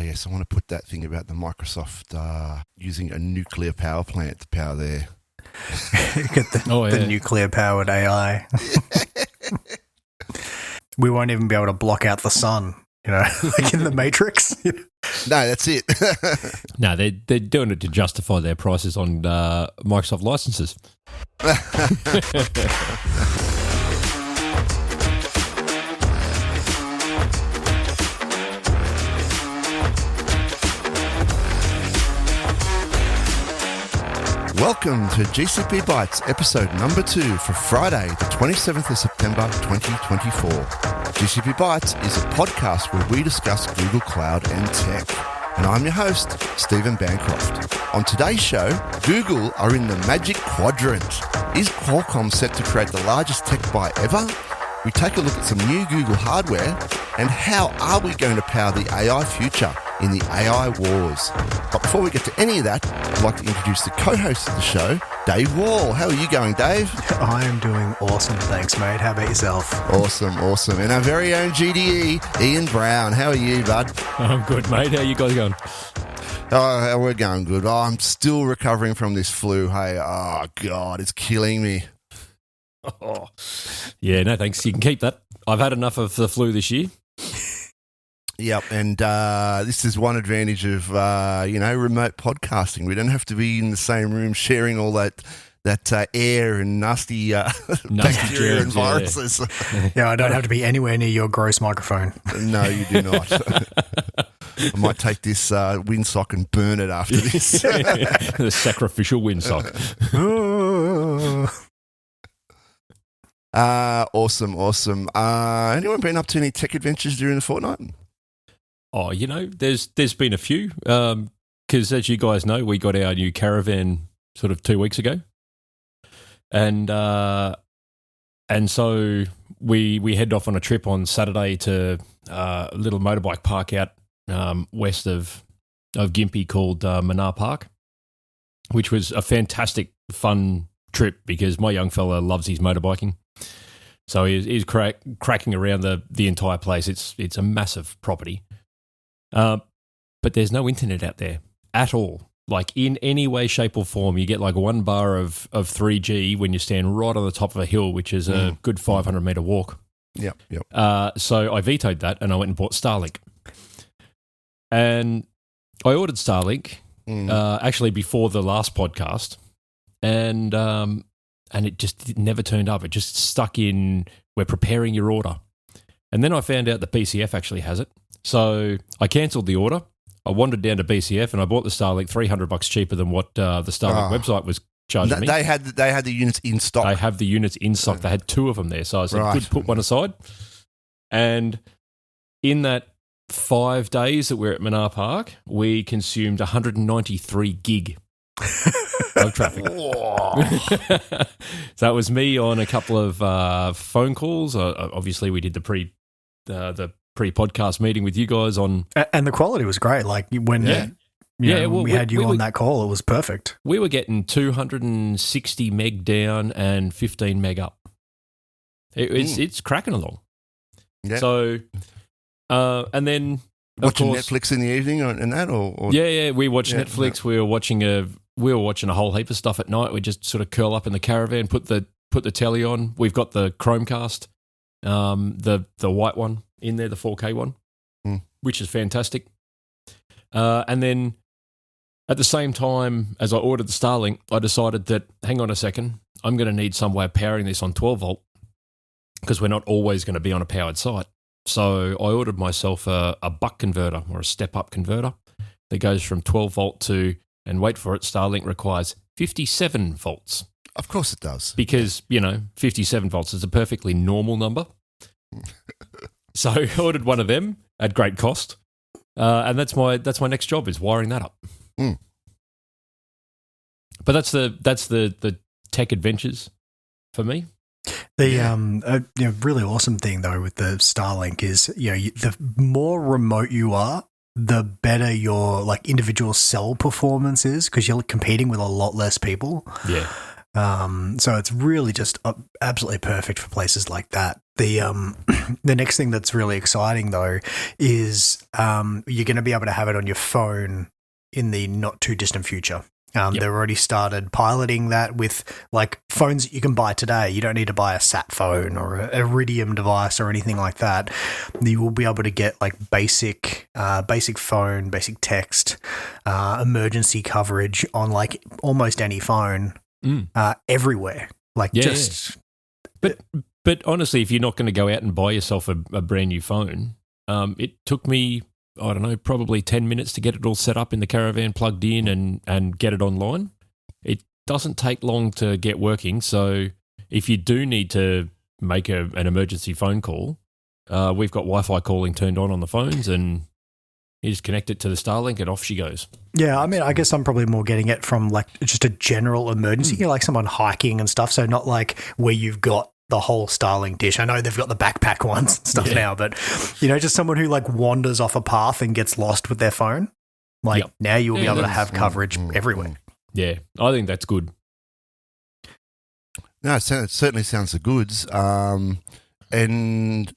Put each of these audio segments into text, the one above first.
yes, I want to put that thing about the Microsoft using a nuclear power plant to power their... Get the nuclear-powered AI. We won't even be able to block out the sun, like in the Matrix. No, that's it. No, they're doing it to justify their prices on Microsoft licenses. Welcome to GCP Bytes, episode number 2 for Friday, the 27th of September, 2024. GCP Bytes is a podcast where we discuss Google Cloud and tech. And I'm your host, Stephen Bancroft. On today's show, Google are in the magic quadrant. Is Qualcomm set to create the largest tech buy ever? We take a look at some new Google hardware, and how are we going to power the AI future in the AI wars? But before we get to any of that, I'd like to introduce the co-host of the show, Dave Wall. How are you going, Dave? I am doing awesome, thanks, mate. How about yourself? Awesome. And our very own GDE, Ian Brown. How are you, bud? I'm good, mate. How you guys going? Oh, we're going good. Oh, I'm still recovering from this flu. Hey, oh, God, it's killing me. Oh. Yeah, no thanks. You can keep that. I've had enough of the flu this year. Yep, and this is one advantage of, remote podcasting. We don't have to be in the same room sharing all that air and nasty bacteria and viruses. Yeah, I don't have to be anywhere near your gross microphone. No, you do not. I might take this windsock and burn it after this. The sacrificial windsock. Awesome. Anyone been up to any tech adventures during the fortnight? Oh, there's been a few. Because as you guys know, we got our new caravan sort of 2 weeks ago. And so we headed off on a trip on Saturday to a little motorbike park out west of Gympie called Manar Park, which was a fantastic, fun trip because my young fella loves his motorbiking. So he's cracking around the entire place. It's a massive property. But there's no internet out there at all. Like in any way, shape or form, you get like 1 bar of 3G when you stand right on the top of a hill, which is a good 500 metre walk. Yep. So I vetoed that and I went and bought Starlink. And I ordered Starlink actually before the last podcast. And it never turned up. It just stuck in, we're preparing your order. And then I found out that BCF actually has it. So I cancelled the order. I wandered down to BCF and I bought the Starlink $300 cheaper than what the Starlink website was charging me. They had the units in stock. They have the units in stock. They had 2 of them there. So I said, good, put one aside. And in that 5 days that we're at Manar Park, we consumed 193 gig of traffic. So it was me on a couple of phone calls. Obviously, we did the pre-podcast meeting with you guys on, and the quality was great. Like when we had you on that call, it was perfect. We were getting 260 meg down and 15 meg up. It's cracking along. Yeah. So, and then watching Netflix in the evening and that, or we watched Netflix. No. We were watching a whole heap of stuff at night. We just sort of curl up in the caravan, put the telly on. We've got the Chromecast, the white one in there, the 4K one, which is fantastic. And then at the same time as I ordered the Starlink, I decided that, hang on a second, I'm going to need some way of powering this on 12 volt because we're not always going to be on a powered site. So I ordered myself a buck converter or a step-up converter that goes from 12 volt to, and wait for it, Starlink requires 57 volts. Of course it does. Because, 57 volts is a perfectly normal number. So I ordered one of them at great cost. And that's my next job is wiring that up. But that's the tech adventures for me. The really awesome thing though with the Starlink is the more remote you are, the better your like individual cell performance is because you're competing with a lot less people. Yeah. So it's really just absolutely perfect for places like that. The the next thing that's really exciting though is you're going to be able to have it on your phone in the not too distant future. They've already started piloting that with like phones that you can buy today. You don't need to buy a sat phone or a Iridium device or anything like that. You will be able to get like basic phone, basic text, emergency coverage on like almost any phone everywhere. Like But honestly, if you're not going to go out and buy yourself a brand new phone, it took me, I don't know, probably 10 minutes to get it all set up in the caravan, plugged in and get it online. It doesn't take long to get working. So if you do need to make an emergency phone call, we've got Wi-Fi calling turned on the phones, and you just connect it to the Starlink and off she goes. Yeah, I mean, I guess I'm probably more getting it from like just a general emergency, like someone hiking and stuff. So not like where you've got the whole Starlink dish. I know they've got the backpack ones and stuff now, but, you know, just someone who like wanders off a path and gets lost with their phone. Like now you'll be able to have coverage everywhere. Yeah, I think that's good. No, it certainly sounds the goods. And,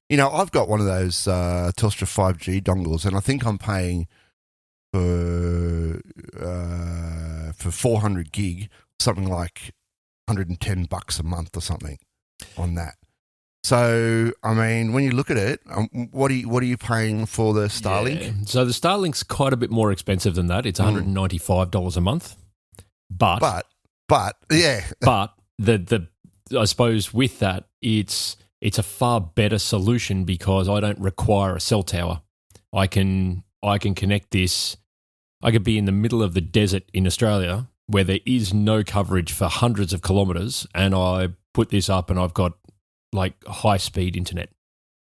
you know, I've got one of those Telstra 5G dongles, and I think I'm paying for 400 gig, something like $110 a month or something on that. So, I mean, when you look at it, what are you paying for the Starlink? Yeah. So the Starlink's quite a bit more expensive than that. It's $195 a month. But yeah. But the I suppose with that, it's a far better solution because I don't require a cell tower. I can connect this. I could be in the middle of the desert in Australia where there is no coverage for hundreds of kilometres, and I put this up and I've got like high-speed internet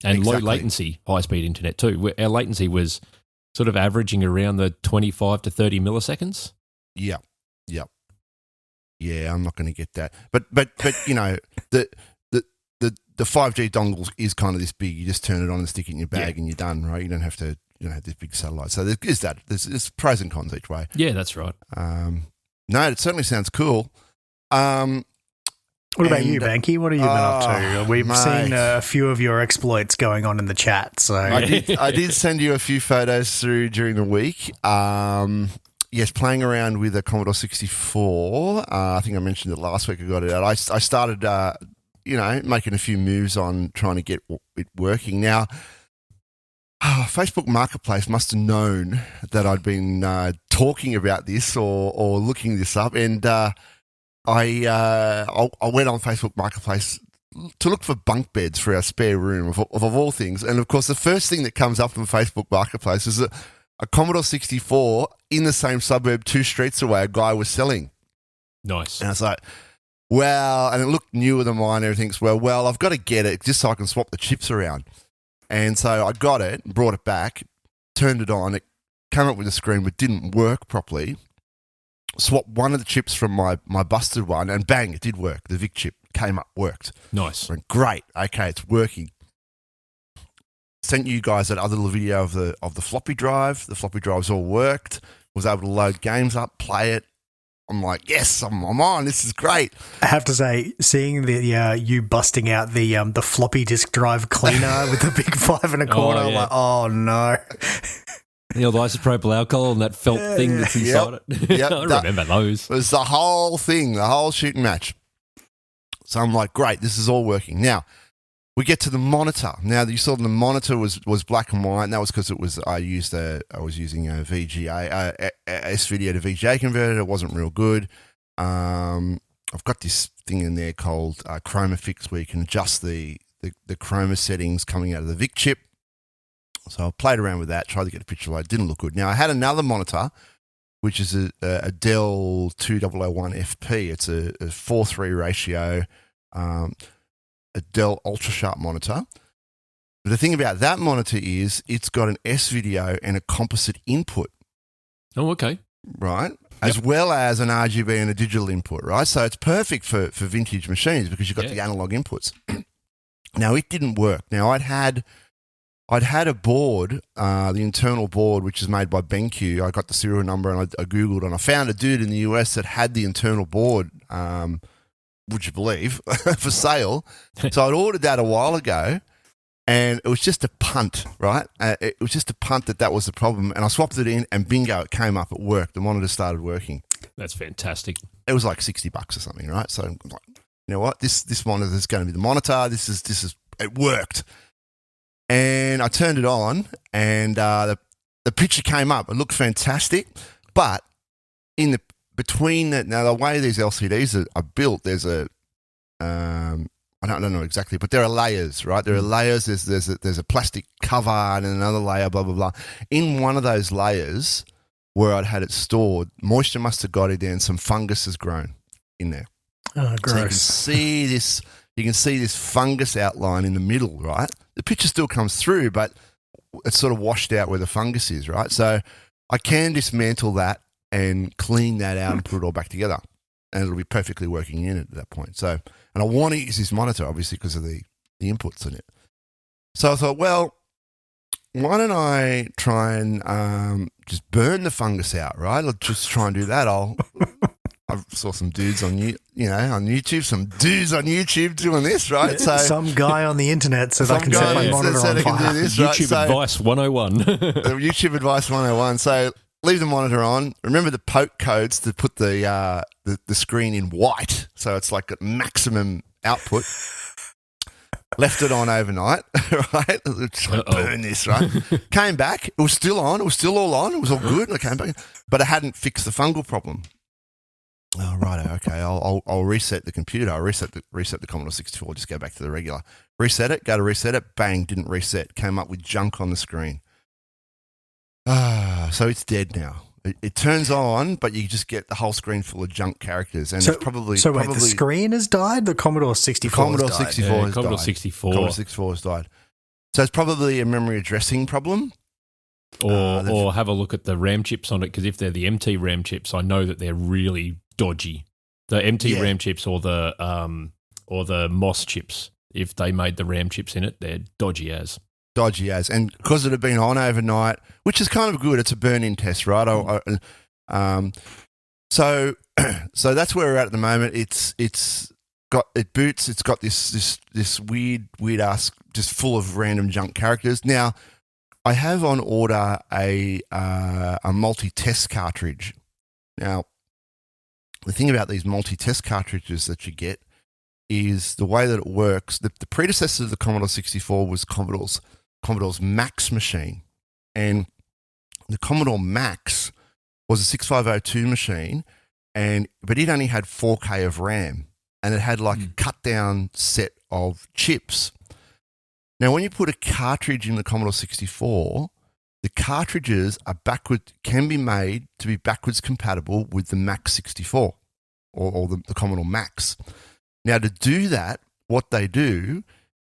and low latency high-speed internet too. Our latency was sort of averaging around the 25 to 30 milliseconds. Yeah. Yeah, I'm not going to get that. But you know, the 5G dongle is kind of this big. You just turn it on and stick it in your bag and you're done, right? You don't have this big satellite. So there's pros and cons each way. Yeah, that's right. No, it certainly sounds cool. What about you, Banky? What have you been up to? We've seen a few of your exploits going on in the chat. So I did send you a few photos through during the week. Yes, playing around with a Commodore 64. I think I mentioned it last week. I got it out. I started, making a few moves on trying to get it working. Now, Facebook Marketplace must have known that I'd been talking about this or looking this up, and I went on Facebook Marketplace to look for bunk beds for our spare room of all things, and of course the first thing that comes up on Facebook Marketplace is a Commodore 64 in the same suburb 2 streets away. A guy was selling. Nice. And I was like, well, and it looked newer than mine. Everything's well, I've got to get it just so I can swap the chips around. And so I got it, brought it back, turned it on. It came up with a screen but didn't work properly. Swapped one of the chips from my busted one, and bang, it did work. The VIC chip came up, worked. Nice. Went, great. Okay, it's working. Sent you guys that other little video of the floppy drive. The floppy drives all worked. Was able to load games up, play it. I'm like, yes, I'm on. This is great. I have to say, seeing the you busting out the floppy disk drive cleaner with the big 5 1/4, I'm like, oh no. The old isopropyl alcohol and that felt thing that's inside it. Yep, I remember those. It was the whole thing, the whole shooting match. So I'm like, great, this is all working. Now, we get to the monitor. Now, you saw the monitor was black and white, and that was because I was using a VGA, S-video to VGA converter. It wasn't real good. I've got this thing in there called Chroma Fix, where you can adjust the chroma settings coming out of the VIC chip. So I played around with that, tried to get a picture of it. It didn't look good. Now, I had another monitor, which is a Dell 2001 FP. It's a 4:3 ratio, a Dell Ultra Sharp monitor. But the thing about that monitor is it's got an S-video and a composite input. Oh, okay. Right? As well as an RGB and a digital input, right? So it's perfect for vintage machines because you've got the analog inputs. Now, it didn't work. Now, I'd had I'd had a board, the internal board, which is made by BenQ. I got the serial number and I Googled and I found a dude in the US that had the internal board, would you believe, for sale. So I'd ordered that a while ago and it was just a punt, right? It was just a punt that was the problem. And I swapped it in and bingo, it came up, it worked. The monitor started working. That's fantastic. It was like $60 or something, right? So I'm like, you know what? This monitor is going to be the monitor. This is it worked. And I turned it on, and the picture came up. It looked fantastic, but between now the way these LCDs are built, there's a I don't know exactly, but there are layers, right? There are layers. There's a plastic cover and another layer, blah blah blah. In one of those layers, where I'd had it stored, moisture must have got in there, and some fungus has grown in there. Oh, gross. So you can see this fungus outline in the middle, right? The picture still comes through, but it's sort of washed out where the fungus is, right? So I can dismantle that and clean that out and put it all back together, and it'll be perfectly working in it at that point. So, and I want to use this monitor, obviously, because of the inputs in it. So I thought, well, why don't I try and just burn the fungus out, right? I'll just try and do that. I saw some dudes on YouTube, some dudes on YouTube doing this, right? So some guy on the internet says I can set my monitor on fire. This, right? YouTube Advice 101. YouTube Advice 101. So leave the monitor on. Remember the poke codes to put the screen in white, so it's like a maximum output. Left it on overnight, right? Burn this, right? Came back. It was still on. It was still all on. It was all good. And I came back, but it hadn't fixed the fungal problem. Oh, right. Okay. I'll reset the computer. I'll reset the Commodore 64. Just go back to the regular. Reset it. Go to reset it. Bang. Didn't reset. Came up with junk on the screen. So it's dead now. It turns on, but you just get the whole screen full of junk characters, and it's probably the screen has died. The Commodore 64. Commodore 64 has Commodore died. 64. Commodore 64 has died. So it's probably a memory addressing problem. Or have a look at the RAM chips on it, because if they're the MT RAM chips, I know that they're really dodgy. The MT RAM chips or the MOS chips, if they made the RAM chips in it, they're dodgy as. And because it had been on overnight, which is kind of good. It's a burn-in test, right? So that's where we're at the moment. It boots. It's got this weird ass, just full of random junk characters. Now, I have on order a multi-test cartridge. Now, the thing about these multi-test cartridges that you get is the way that it works. The predecessor of the Commodore 64 was Commodore's Max machine, and the Commodore Max was a 6502 machine, but it only had 4K of RAM, and it had like a cut down set of chips. Now, when you put a cartridge in the Commodore 64, the cartridges can be made to be backwards compatible with the Max 64 or the Commodore Max. Now, to do that, what they do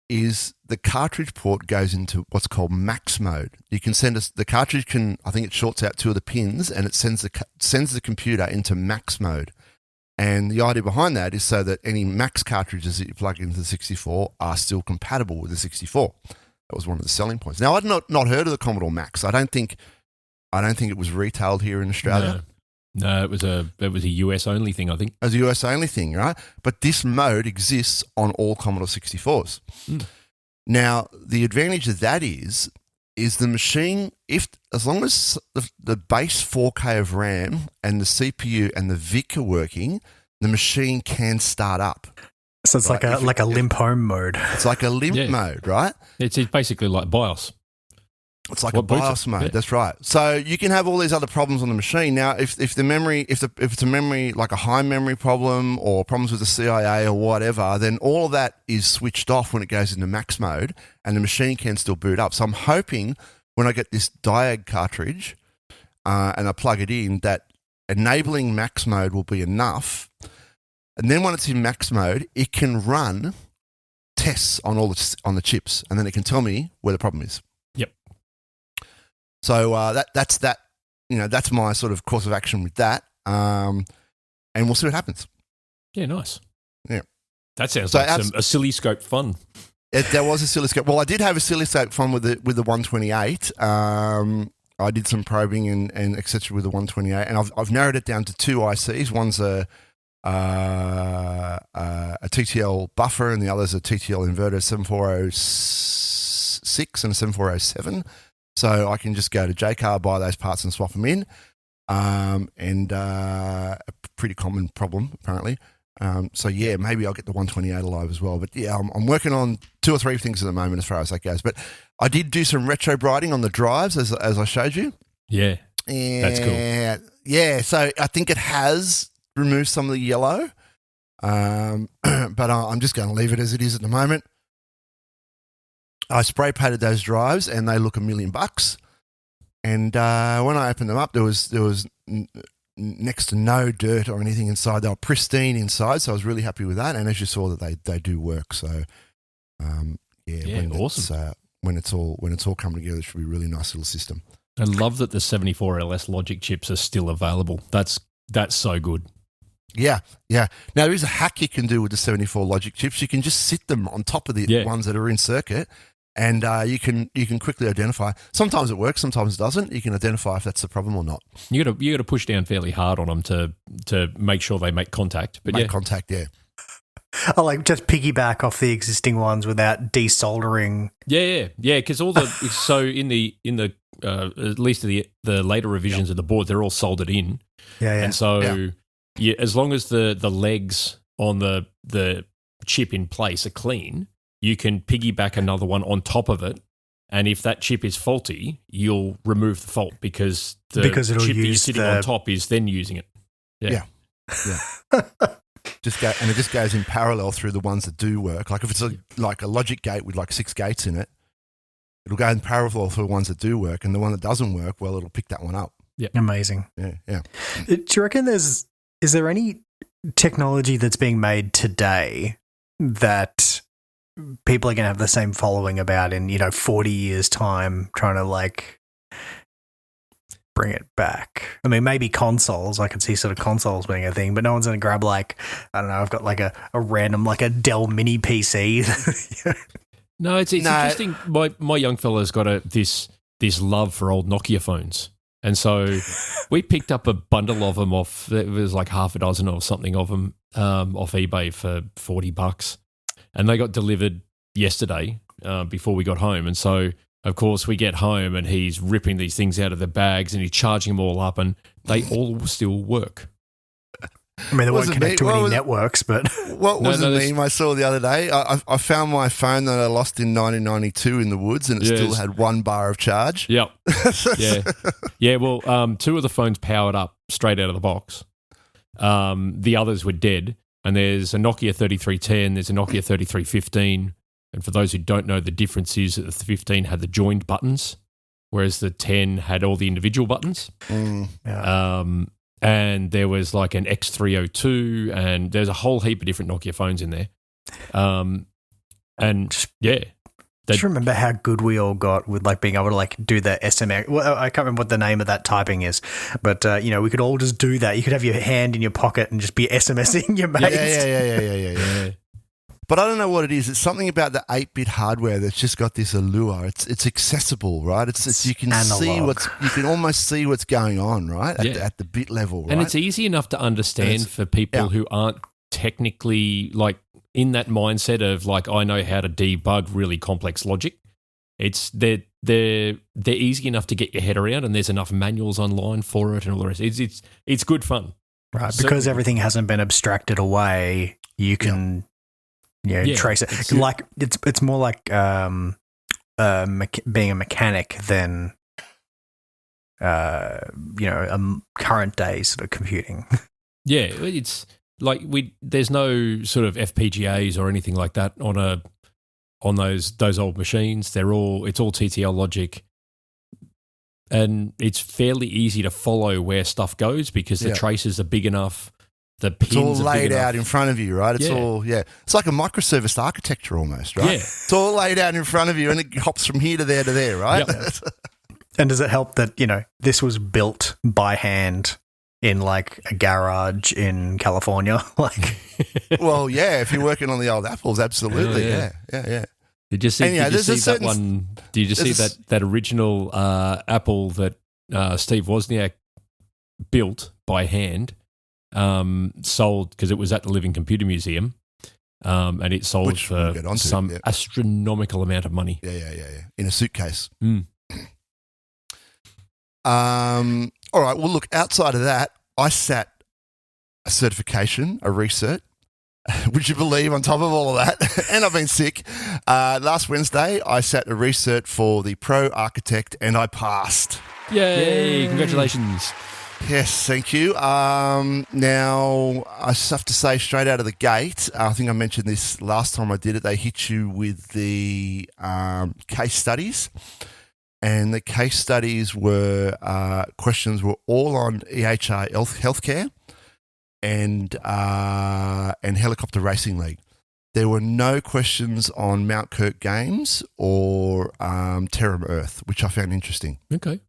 is the cartridge port goes into what's called max mode. You can the cartridge can, I think it shorts out two of the pins, and it sends the computer into max mode. And the idea behind that is so that any Max cartridges that you plug into the 64 are still compatible with the 64. That was one of the selling points. Now, I'd not heard of the Commodore Max. I don't think it was retailed here in Australia. No, it was a US only thing, I think. It was a US only thing, right? But this mode exists on all Commodore 64s. Now, the advantage of that is the machine, as long as the base 4K of RAM and the CPU and the VIC are working, the machine can start up. So it's like a limp home mode. It's like a limp mode, right? It's basically like BIOS. It's like a BIOS mode. Yeah. That's right. So you can have all these other problems on the machine. Now, if it's a memory, like a high memory problem or problems with the CIA or whatever, then all of that is switched off when it goes into max mode, and the machine can still boot up. So I'm hoping when I get this Diag cartridge and I plug it in, that enabling max mode will be enough. And then when it's in max mode, it can run tests on the chips, and then it can tell me where the problem is. Yep. So that's that. That's my sort of course of action with that, and we'll see what happens. Yeah, nice. Yeah, that sounds like some oscilloscope fun. There was oscilloscope. Well, I did have oscilloscope fun with the 128. I did some probing and et cetera with the 128, and I've narrowed it down to two ICs. One's a TTL buffer, and the other's a TTL inverter, 7406 and a 7407. So I can just go to JCar, buy those parts, and swap them in. And a pretty common problem apparently. So yeah, maybe I'll get the 128 alive as well. But yeah, I'm working on 2 or 3 things at the moment as far as that goes. But I did do some retro brighting on the drives as I showed you. Yeah, and that's cool. Yeah, so I think it has removed some of the yellow. But I'm just going to leave it as it is at the moment. I spray painted those drives and they look $1 million. And when I opened them up, there was next to no dirt or anything inside. They were pristine inside, so I was really happy with that. And as you saw, that they do work. So awesome. When it's all coming together, it should be a really nice little system. I love that the 74LS logic chips are still available. That's so good. Yeah. Now there is a hack you can do with the 74 logic chips. You can just sit them on top of the ones that are in circuit. And you can quickly identify. Sometimes it works, sometimes it doesn't. You can identify if that's the problem or not. You got to push down fairly hard on them to make sure they make contact. But make contact, yeah. I like just piggyback off the existing ones without desoldering. Yeah. Because all the so in the at least the later revisions of the board, they're all soldered in. Yeah. And so as long as the legs on the chip in place are clean, you can piggyback another one on top of it, and if that chip is faulty, you'll remove the fault because the chip that you're sitting on top is then using it. Yeah. It just goes in parallel through the ones that do work. Like if it's like a logic gate with like 6 gates in it, it'll go in parallel through the ones that do work, and the one that doesn't work, well, it'll pick that one up. Yeah, amazing. Yeah. Do you reckon is there any technology that's being made today that people are going to have the same following about in 40 years' time, trying to like bring it back? I mean, maybe consoles. I could see sort of consoles being a thing, but no one's going to grab like, I don't know, I've got like a random like a Dell Mini PC. No, it's interesting. My young fella's got this love for old Nokia phones. And so we picked up a bundle of them off, it was like half a dozen or something of them off eBay for $40. And they got delivered yesterday before we got home. And so, of course, we get home and he's ripping these things out of the bags and he's charging them all up and they all still work. I mean, they weren't connected to any networks, but... What was the meme I saw the other day? I found my phone that I lost in 1992 in the woods and it still had 1 bar of charge. Yep. Yeah, well, 2 of the phones powered up straight out of the box. The others were dead. And there's a Nokia 3310, there's a Nokia 3315. And for those who don't know, the difference is that the 15 had the joined buttons, whereas the 10 had all the individual buttons. And there was like an X302, and there's a whole heap of different Nokia phones in there. Just remember how good we all got with like being able to like do the SMS. Well, I can't remember what the name of that typing is, but we could all just do that. You could have your hand in your pocket and just be SMSing your mates. Yeah. But I don't know what it is. It's something about the 8-bit hardware that's just got this allure. It's accessible, right? It's you can analog. You can almost see what's going on, right? At the bit level, right? And it's easy enough to understand for people who aren't technically like in that mindset of like, I know how to debug really complex logic. They're easy enough to get your head around, and there's enough manuals online for it and all the rest. It's good fun, right? Because everything hasn't been abstracted away. You can trace it. Like it's more like being a mechanic than a current day sort of computing. Yeah, it's like there's no sort of FPGAs or anything like that on those old machines. It's all TTL logic, and it's fairly easy to follow where stuff goes because the traces are big enough. The pins it's all are laid big out in front of you, right? It's all it's like a microservice architecture almost, right? Yeah. It's all laid out in front of you, and it hops from here to there, right? Yep. And does it help that this was built by hand in like a garage in California? Like, well, yeah. If you're working on the old Apples, absolutely, yeah. Did you see? And, Did you see that certain- one? Did you see that original Apple that Steve Wozniak built by hand? Sold because it was at the Living Computer Museum, and it sold Which we'll for get onto, some yeah. astronomical amount of money. Yeah. In a suitcase. Mm. All right. Well, look, outside of that, I sat a certification, a recert. Would you believe on top of all of that? And I've been sick. Last Wednesday, I sat a recert for the Pro Architect and I passed. Yay! Congratulations. Yes, thank you. Now, I just have to say straight out of the gate, I think I mentioned this last time I did it, they hit you with the case studies. And the case studies were, questions were all on EHR healthcare and Helicopter Racing League. There were no questions on Mount Kirk Games or Terram Earth, which I found interesting. Okay.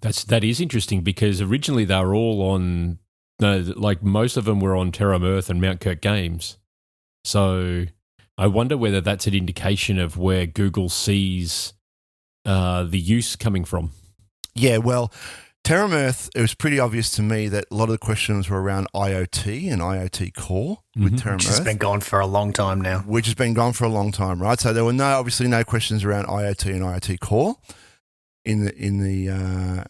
That is interesting because originally they were all on, like most of them were on Terram Earth and Mount Kirk Games. So I wonder whether that's an indication of where Google sees the use coming from. Yeah, well, Terram Earth, it was pretty obvious to me that a lot of the questions were around IoT and IoT core with Terram Which Earth. has been gone for a long time now. Which has been gone for a long time, right? So there were obviously no questions around IoT and IoT core in the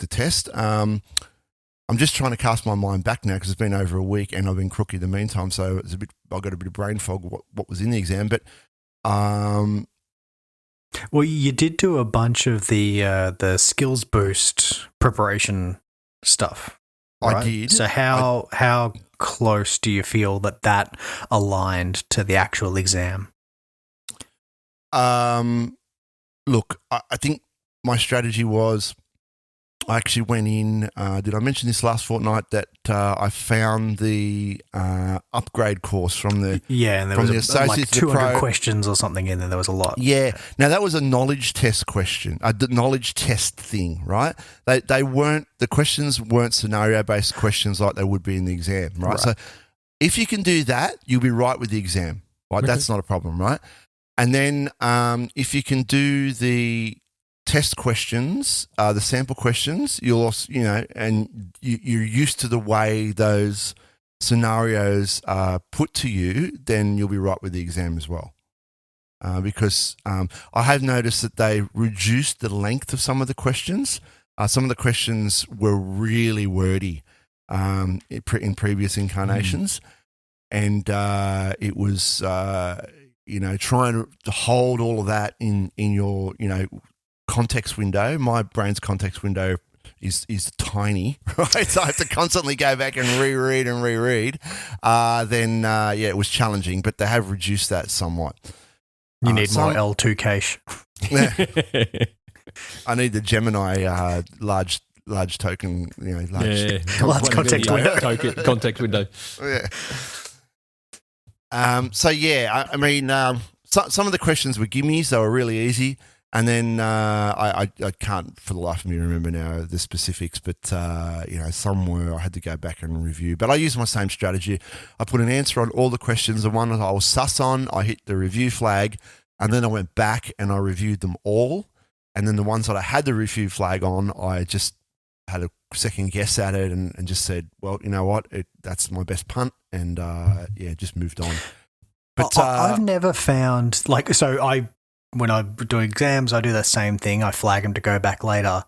test. I'm just trying to cast my mind back now because it's been over a week and I've been crooky in the meantime, so I've got a bit of brain fog what was in the exam. But well, you did do a bunch of the skills boost preparation stuff. Right? I did. So how close do you feel that aligned to the actual exam? Look, I think my strategy was I actually went in. Did I mention this last fortnight that I found the upgrade course from the and there from was the like associate to the 200 pro questions or something in there. There was a lot. Yeah. Now that was a knowledge test question, the knowledge test thing, right? They weren't, the questions weren't scenario based questions like they would be in the exam, right? So if you can do that, you'll be right with the exam, right? Okay. That's not a problem, right? And then if you can do the test questions, the sample questions, you'll also, and you're used to the way those scenarios are put to you, then you'll be right with the exam as well. Because I have noticed that they reduced the length of some of the questions. Some of the questions were really wordy in previous incarnations. And it was, trying to hold all of that in your, context window. My brain's context window is tiny, right? So I have to constantly go back and reread. It was challenging, but they have reduced that somewhat. You need more L2 cache. I need the Gemini large token, large context window. Context window. Yeah. Some of the questions were gimmies. They were really easy. And then I can't for the life of me remember now the specifics, but somewhere I had to go back and review. But I used my same strategy. I put an answer on all the questions. The one that I was sus on, I hit the review flag, and then I went back and I reviewed them all. And then the ones that I had the review flag on, I just had a second guess at it and just said, well, you know what, that's my best punt, and just moved on. But I've never found when I'm doing exams, I do the same thing. I flag them to go back later.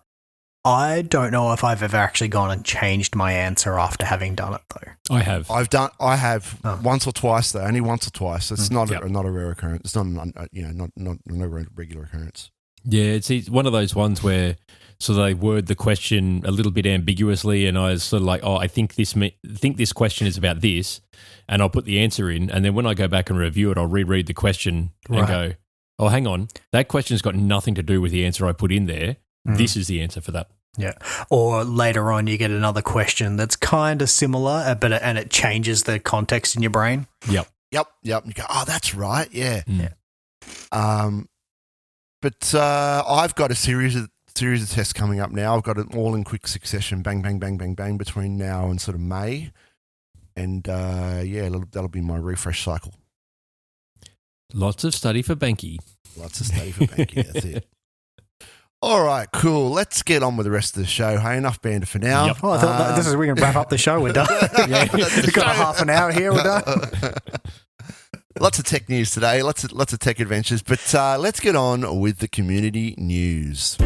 I don't know if I've ever actually gone and changed my answer after having done it, though. I have. I have once or twice, though. Only once or twice. It's not a rare occurrence. It's not a regular occurrence. Yeah, it's one of those ones where they word the question a little bit ambiguously, and I was sort of like, I think this question is about this, and I'll put the answer in, and then when I go back and review it, I'll reread the question and go, oh, hang on, that question's got nothing to do with the answer I put in there. This is the answer for that. Yeah. Or later on, you get another question that's kind of similar, and it changes the context in your brain. Yep. You go, oh, that's right. Yeah. Yeah. But I've got a series of tests coming up now. I've got it all in quick succession, bang, bang, bang, bang, bang, between now and sort of May. And that'll be my refresh cycle. Lots of study for Banky. Lots of study for banking. That's it. All right, cool. Let's get on with the rest of the show. Hey, enough banter for now. Yep. Oh, I thought this is we can wrap up the show. We're done. We've got a half an hour here. We're done. Lots of tech news today. Lots of tech adventures. But let's get on with the community news.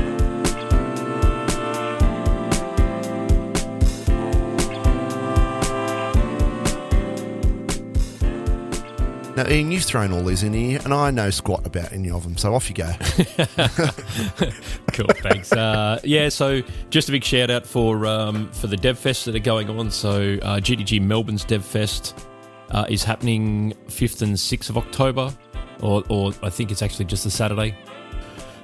Now, Ian, you've thrown all these in here, and I know squat about any of them, so off you go. Cool, thanks. So just a big shout out for the Dev Fest that are going on. So GDG Melbourne's Dev Fest is happening 5th and 6th of October, or I think it's actually just the Saturday,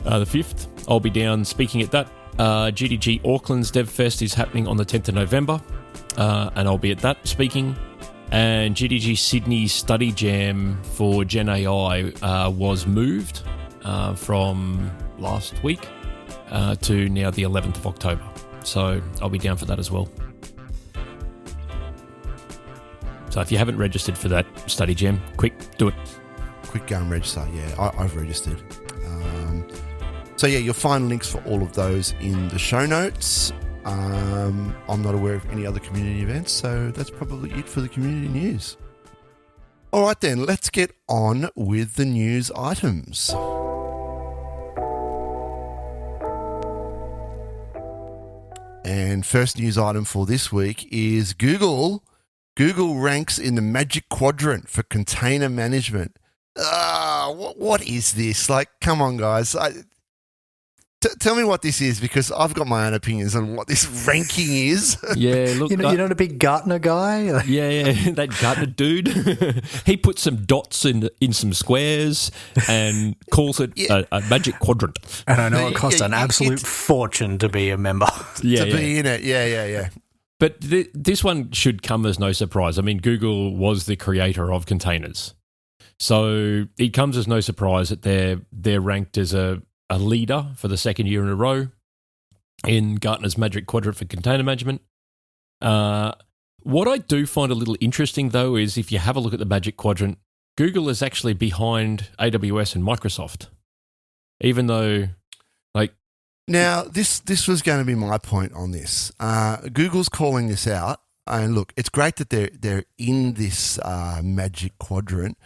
the 5th. I'll be down speaking at that. GDG Auckland's Dev Fest is happening on the 10th of November, and I'll be at that speaking. And GDG Sydney's Study Jam for Gen AI was moved from last week to now the 11th of October. So I'll be down for that as well. So if you haven't registered for that Study Jam, quick, do it. Quick go and register. Yeah, I've registered. You'll find links for all of those in the show notes. I'm not aware of any other community events, so that's probably it for the community news. All right then, let's get on with the news items. And first news item for this week is Google. Google ranks in the Magic Quadrant for container management. What is this? Like, come on, guys. Tell me what this is, because I've got my own opinions on what this ranking is. Yeah, look, you're not a big Gartner guy. Yeah, that Gartner dude. He put some dots in some squares and calls it a Magic Quadrant. And I know it costs an absolute fortune to be a member. Yeah, be in it. Yeah. But this one should come as no surprise. I mean, Google was the creator of containers, so it comes as no surprise that they're ranked as a leader for the second year in a row in Gartner's Magic Quadrant for container management. What I do find a little interesting, though, is if you have a look at the Magic Quadrant, Google is actually behind AWS and Microsoft, even though, like... Now, this was going to be my point on this. Google's calling this out, and look, it's great that they're in this Magic Quadrant,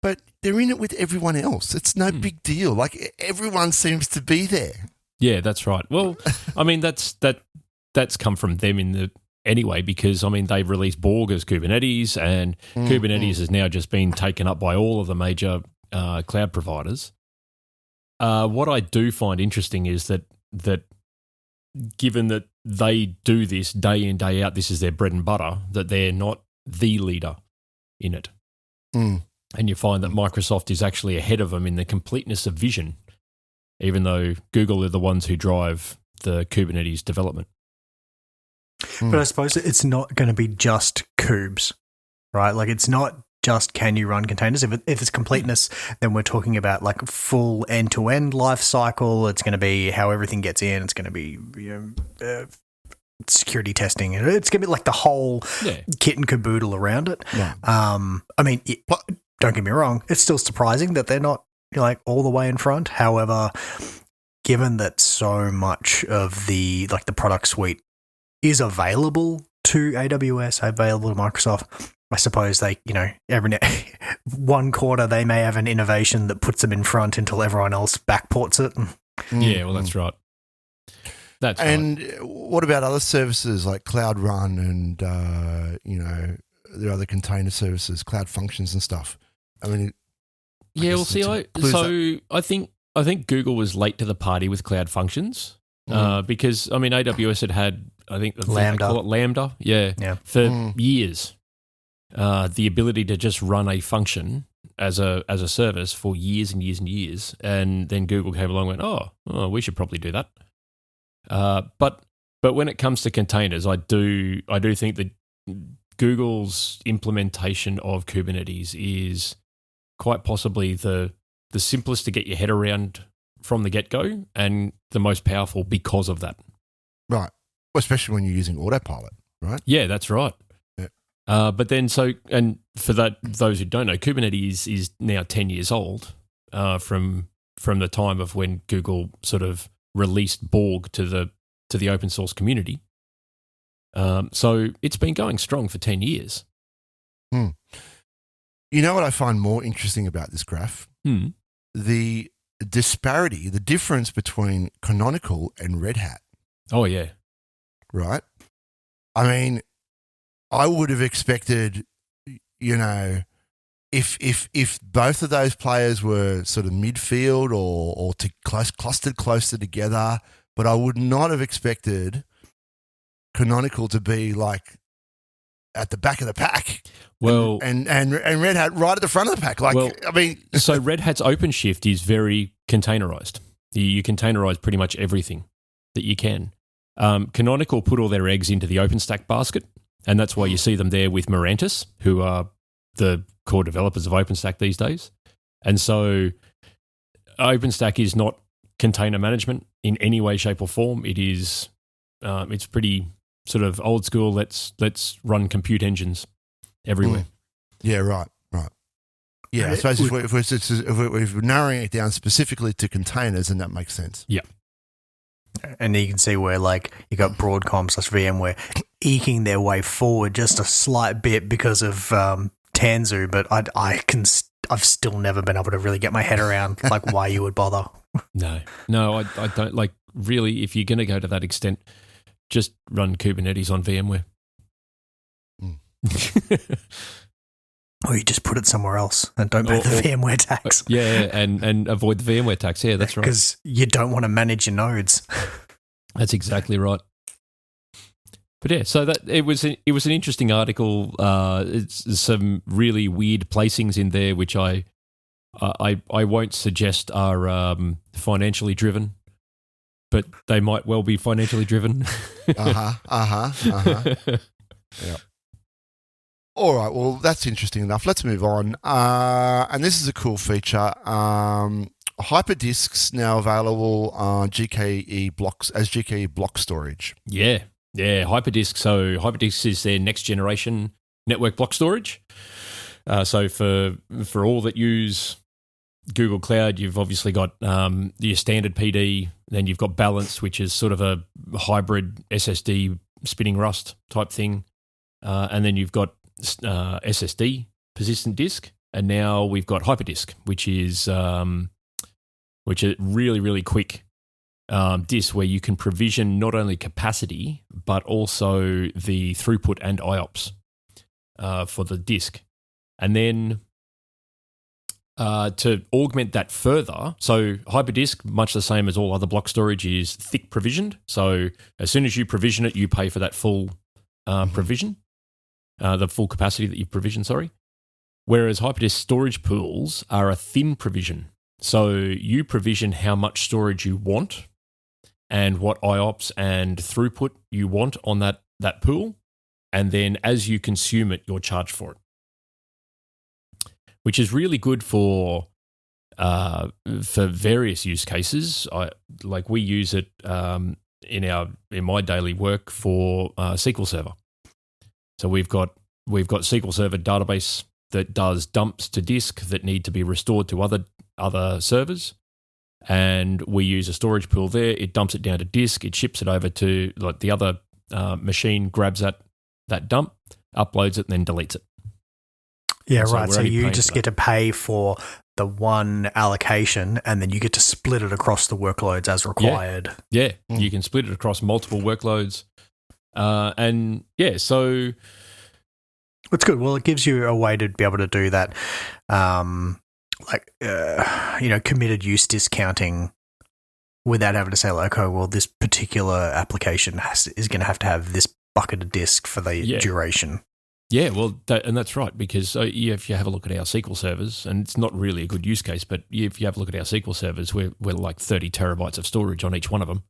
but they're in it with everyone else. It's no big deal. Like, everyone seems to be there. Yeah, that's right. Well, I mean, that's come from them anyway, because I mean they've released Borg as Kubernetes, and Kubernetes has now just been taken up by all of the major cloud providers. What I do find interesting is that given that they do this day in, day out, this is their bread and butter, that they're not the leader in it. And you find that Microsoft is actually ahead of them in the completeness of vision, even though Google are the ones who drive the Kubernetes development. But I suppose it's not going to be just kubes, right? Like, it's not just can you run containers. If it's completeness, then we're talking about like full end-to-end life cycle. It's going to be how everything gets in. It's going to be security testing. It's going to be like the whole kit and caboodle around it. Yeah. I mean, don't get me wrong, it's still surprising that they're not like all the way in front. However, given that so much of the product suite is available to AWS, available to Microsoft, I suppose they, every one quarter they may have an innovation that puts them in front until everyone else backports it. Yeah, well, that's right. What about other services like Cloud Run and there are other container services, Cloud Functions and stuff? I mean, I think Google was late to the party with Cloud Functions because I mean AWS had I think Lambda. They call it Lambda, for years. The ability to just run a function as a service for years and years and years, and then Google came along and went, oh, we should probably do that. But when it comes to containers, I do think that Google's implementation of Kubernetes is quite possibly the simplest to get your head around from the get-go and the most powerful because of that. Right. Well, especially when you're using autopilot, right? Yeah, that's right. Yeah. But then, and for those who don't know, Kubernetes is now 10 years old from the time of when Google sort of released Borg to the open source community. So it's been going strong for 10 years. You know what I find more interesting about this graph? The disparity, the difference between Canonical and Red Hat. Oh, yeah. Right? I mean, I would have expected, if both of those players were sort of midfield or clustered closer together, but I would not have expected Canonical to be like at the back of the pack. Well, and Red Hat right at the front of the pack. So Red Hat's OpenShift is very containerized. You containerize pretty much everything that you can. Canonical put all their eggs into the OpenStack basket, and that's why you see them there with Mirantis, who are the core developers of OpenStack these days. And so OpenStack is not container management in any way, shape, or form. It is, it's pretty sort of old school. Let's run compute engines everywhere. Yeah, right. Yeah, I suppose if we're narrowing it down specifically to containers, then that makes sense. Yeah. And you can see where, like, you got Broadcom/VMware eking their way forward just a slight bit because of Tanzu, but I've still never been able to really get my head around like why you would bother. No, I don't. Like, really, if you're going to go to that extent, just run Kubernetes on VMware. Or you just put it somewhere else and don't pay the VMware tax. Yeah, and avoid the VMware tax. Yeah, that's right. Because you don't want to manage your nodes. That's exactly right. But yeah, so that it was an interesting article. It's some really weird placings in there, which I won't suggest are financially driven, but they might well be financially driven. Yeah. All right, well, that's interesting enough. Let's move on. And this is a cool feature. Hyperdisks now available on GKE blocks as GKE block storage. Yeah, Hyperdisk. So Hyperdisk is their next generation network block storage. So for all that use Google Cloud, you've obviously got your standard PD, then you've got Balance, which is sort of a hybrid SSD spinning Rust type thing, and then you've got SSD, persistent disk, and now we've got Hyperdisk, which is really, really quick disk where you can provision not only capacity but also the throughput and IOPS for the disk. And then to augment that further, so Hyperdisk, much the same as all other block storage, is thick provisioned. So as soon as you provision it, you pay for that full provision. The full capacity that you've provisioned, sorry. Whereas Hyperdisk storage pools are a thin provision. So you provision how much storage you want and what IOPS and throughput you want on that pool. And then as you consume it, you're charged for it. Which is really good for various use cases. We use it in my daily work for SQL Server. So we've got SQL Server database that does dumps to disk that need to be restored to other servers, and we use a storage pool there. It dumps it down to disk. It ships it over to like the other machine, grabs that dump, uploads it, and then deletes it. Yeah, right. So you just get to pay for the one allocation, and then you get to split it across the workloads as required. Yeah. You can split it across multiple workloads. And yeah, so it's good. Well, it gives you a way to be able to do that, committed use discounting without having to say like, oh, well, this particular application is going to have this bucket of disk for the duration. Yeah, well, that's right, because if you have a look at our SQL servers, and it's not really a good use case, but if you have a look at our SQL servers, we're like 30 terabytes of storage on each one of them.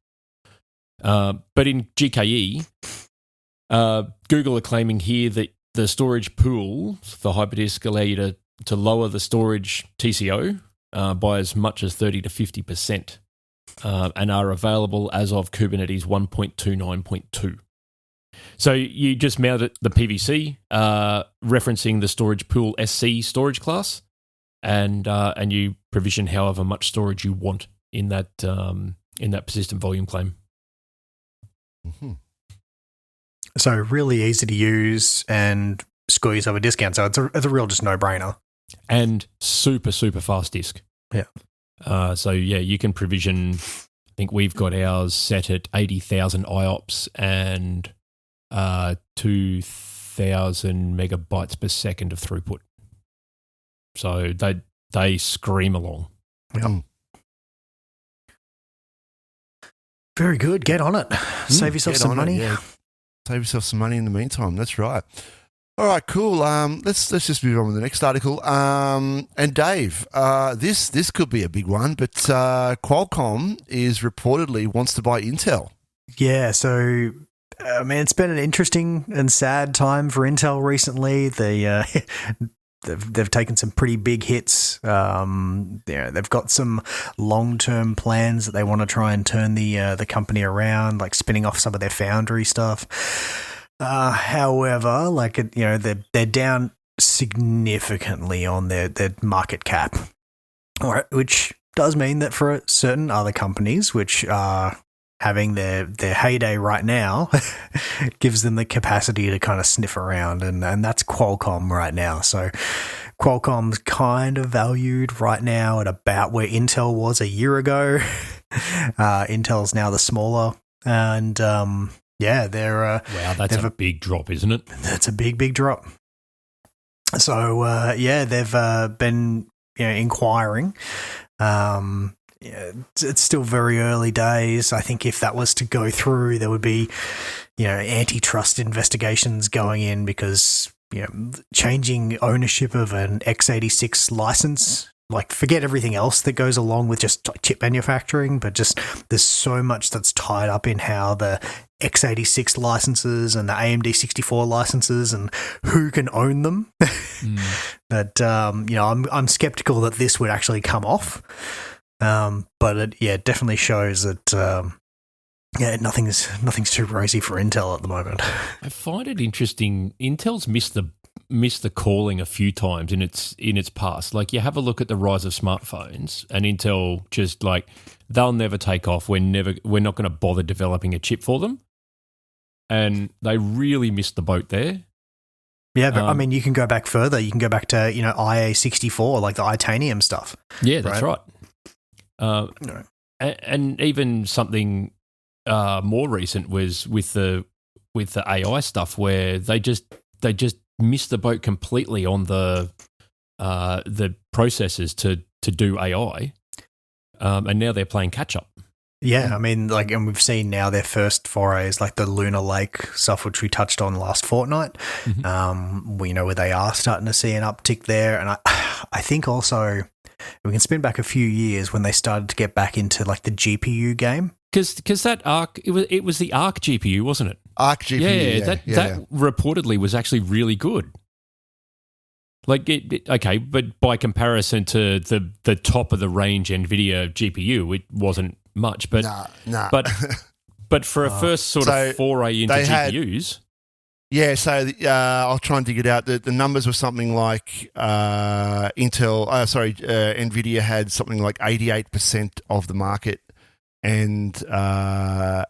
But in GKE, Google are claiming here that the storage pool for Hyperdisk allow you to lower the storage TCO by as much as 30 to 50%, and are available as of Kubernetes 1.29.2. So you just mount it the PVC, referencing the storage pool SC storage class, and you provision however much storage you want in that persistent volume claim. Mm-hmm. So really easy to use and score yourself a discount. So it's a real just no-brainer. And super, super fast disk. Yeah. So, you can provision, I think we've got ours set at 80,000 IOPS and 2,000 megabytes per second of throughput. So they scream along. Yep. Very good. Get on it. Save yourself some money. Save yourself some money in the meantime. That's right. All right, cool. Let's just move on with the next article. And Dave, this could be a big one, but Qualcomm is reportedly wants to buy Intel. Yeah. So, it's been an interesting and sad time for Intel recently. They've taken some pretty big hits. They've got some long-term plans that they want to try and turn the company around, like spinning off some of their foundry stuff. However, they're down significantly on their market cap, all right, which does mean that for certain other companies, which are having their heyday right now, gives them the capacity to kind of sniff around, and that's Qualcomm right now. So Qualcomm's kind of valued right now at about where Intel was a year ago. Intel's now the smaller, and they're wow, that's a big drop, isn't it? That's a big drop. So they've been inquiring. It's still very early days. I think if that was to go through, there would be, antitrust investigations going in because, changing ownership of an x86 license, like forget everything else that goes along with just chip manufacturing, but just there's so much that's tied up in how the x86 licenses and the AMD 64 licenses and who can own them. That, I'm skeptical that this would actually come off. But it definitely shows that nothing's too rosy for Intel at the moment. I find it interesting. Intel's missed the calling a few times in its past. Like you have a look at the rise of smartphones, and Intel just like they'll never take off. We're not going to bother developing a chip for them, and they really missed the boat there. Yeah, but you can go back further. You can go back to IA64, like the Itanium stuff. Yeah, that's right. And even something more recent was with the AI stuff, where they just missed the boat completely on the processes to do AI, and now they're playing catch up. Yeah, and we've seen now their first forays, like the Lunar Lake stuff, which we touched on last fortnight. Mm-hmm. Where they are starting to see an uptick there, and I think also we can spin back a few years when they started to get back into like the GPU game. Because that Arc, it was the Arc GPU, wasn't it? Arc GPU, that reportedly was actually really good. Like okay, but by comparison to the top of the range NVIDIA GPU, it wasn't much. But nah. but for a first sort of foray into GPUs. I'll try and dig it out. The numbers were something like NVIDIA had something like 88% of the market, and ATI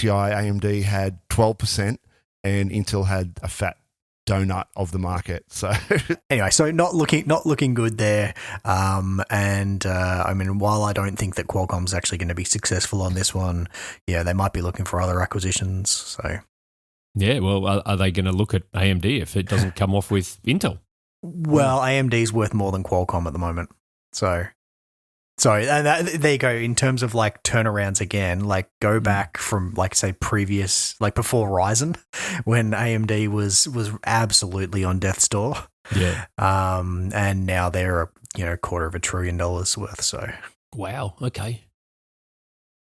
AMD had 12%, and Intel had a fat donut of the market. So anyway, not looking good there. While I don't think that Qualcomm's actually going to be successful on this one, they might be looking for other acquisitions. So. Yeah, well, are they going to look at AMD if it doesn't come off with Intel? Well, AMD's worth more than Qualcomm at the moment. So and there you go. In terms of like turnarounds again, like go back from like say previous, like before Ryzen, when AMD was absolutely on death's door. Yeah. And now they're $250 billion worth. So wow. Okay.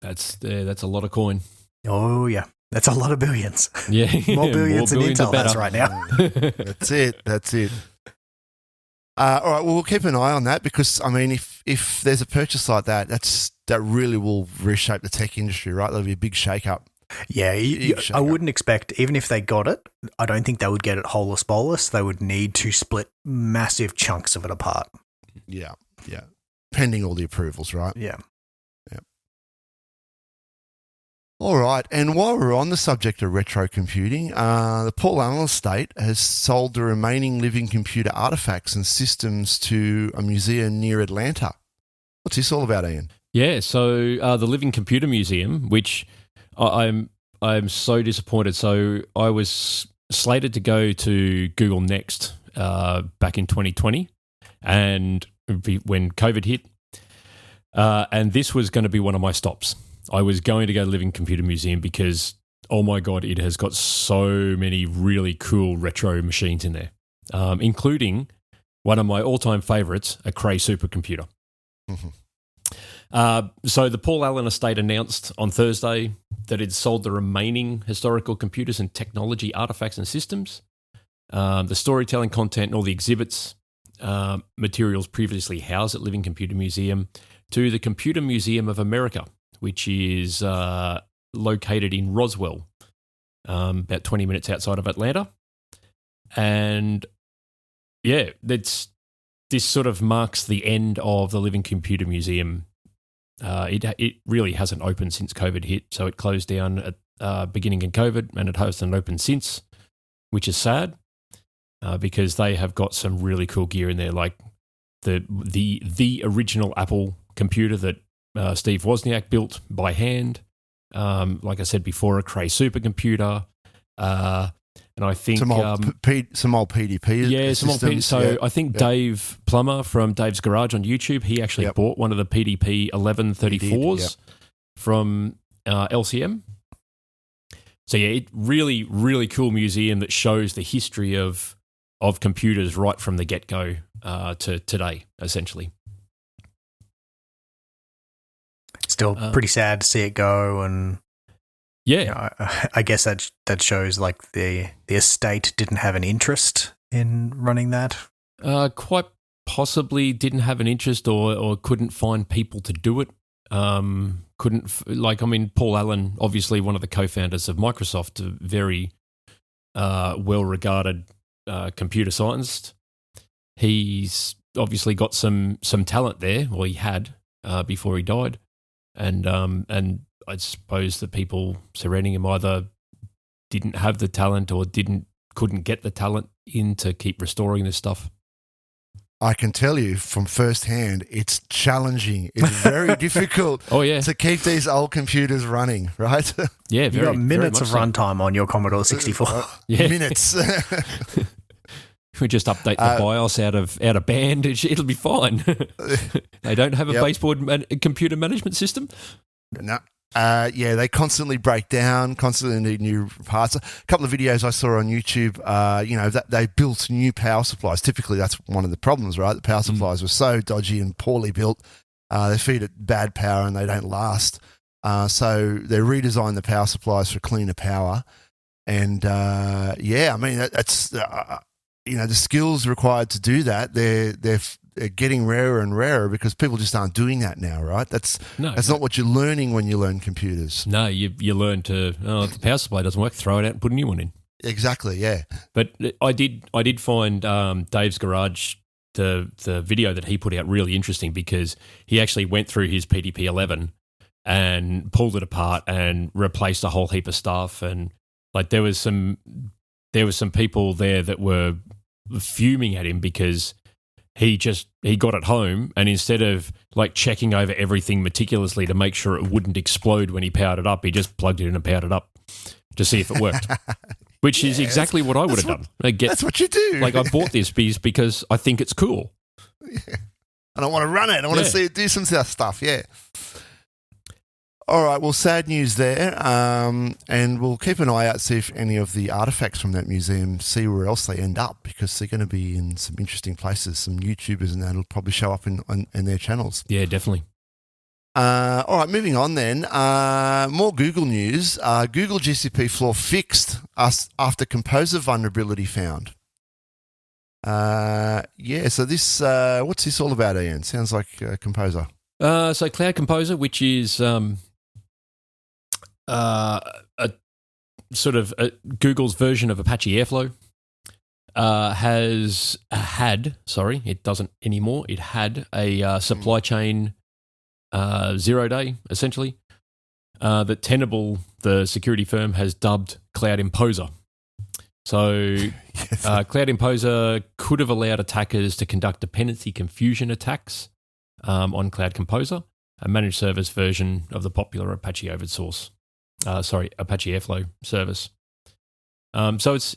That's a lot of coin. Oh yeah. That's a lot of billions. Yeah. More billions than Intel has right now. That's it. All right, well, we'll keep an eye on that because, if there's a purchase like that, that really will reshape the tech industry, right? That'll be a big shake-up. Yeah, Big I shaker. wouldn't expect, even if they got it, I don't think they would get it holus bolus. They would need to split massive chunks of it apart. Yeah. Pending all the approvals, right? Yeah. All right, and while we're on the subject of retro computing, the Paul Allen estate has sold the remaining living computer artifacts and systems to a museum near Atlanta. What's this all about, Ian? Yeah, so the Living Computer Museum, which I'm so disappointed. So I was slated to go to Google Next back in 2020, and when COVID hit, and this was going to be one of my stops. I was going to go to Living Computer Museum because, oh my God, it has got so many really cool retro machines in there, including one of my all-time favourites, a Cray supercomputer. Mm-hmm. So the Paul Allen estate announced on Thursday that it sold the remaining historical computers and technology artifacts and systems, the storytelling content and all the exhibits, materials previously housed at Living Computer Museum to the Computer Museum of America, which is located in Roswell, about 20 minutes outside of Atlanta. And yeah, this sort of marks the end of the Living Computer Museum. It really hasn't opened since COVID hit, so it closed down at beginning in COVID, and it hasn't opened since, which is sad because they have got some really cool gear in there, like the original Apple computer that Steve Wozniak built by hand. Like I said before, a Cray supercomputer. And I think some old PDP. Yeah, some old PDP. So yeah. I think Dave Plummer from Dave's Garage on YouTube, he actually bought one of the PDP 1134s from LCM. So yeah, really, really cool museum that shows the history of computers right from the get-go to today, essentially. Still pretty sad to see it go, and yeah, I guess that shows like the estate didn't have an interest in running that. Quite possibly didn't have an interest or couldn't find people to do it. Paul Allen, obviously one of the co-founders of Microsoft, a very well-regarded computer scientist. He's obviously got some talent there, or he had before he died. And I suppose the people surrounding him either didn't have the talent or couldn't get the talent in to keep restoring this stuff. I can tell you from firsthand, it's challenging. It's very difficult to keep these old computers running, right? Yeah, you got minutes of runtime on your Commodore 64. Minutes. We just update the BIOS out of band. It'll be fine. They don't have a baseboard computer management system. No. They constantly break down, constantly need new parts. A couple of videos I saw on YouTube, that they built new power supplies. Typically, that's one of the problems, right? The power supplies were so dodgy and poorly built. They feed it bad power and they don't last. So they redesigned the power supplies for cleaner power. And that's the skills required to do that. They're getting rarer and rarer because people just aren't doing that now, right? That's not what you're learning when you learn computers. No, you learn to, if the power supply doesn't work, throw it out and put a new one in. Exactly, yeah. But I did find Dave's Garage, the video that he put out, really interesting because he actually went through his PDP-11 and pulled it apart and replaced a whole heap of stuff. And like there was some people there that were fuming at him because he got it home, and instead of like checking over everything meticulously to make sure it wouldn't explode when he powered it up, he just plugged it in and powered it up to see if it worked. Which is exactly what I would have done. That's what you do. Like, I bought this because I think it's cool. Yeah. And I want to run it. I want to see it do some stuff. Yeah. All right. Well, sad news there. And we'll keep an eye out, see if any of the artifacts from that museum, see where else they end up, because they're going to be in some interesting places. Some YouTubers and that'll probably show up in their channels. Yeah, definitely. All right, moving on then. More Google news. Google GCP floor fixed after Composer vulnerability found. So this, what's this all about, Ian? Sounds like Composer. So Cloud Composer, which is a sort of Google's version of Apache Airflow it doesn't anymore. It had a supply chain 0 day, essentially, that Tenable, the security firm, has dubbed Cloud Imposer. So Cloud Imposer could have allowed attackers to conduct dependency confusion attacks on Cloud Composer, a managed service version of the popular Apache Apache Airflow service. So it's,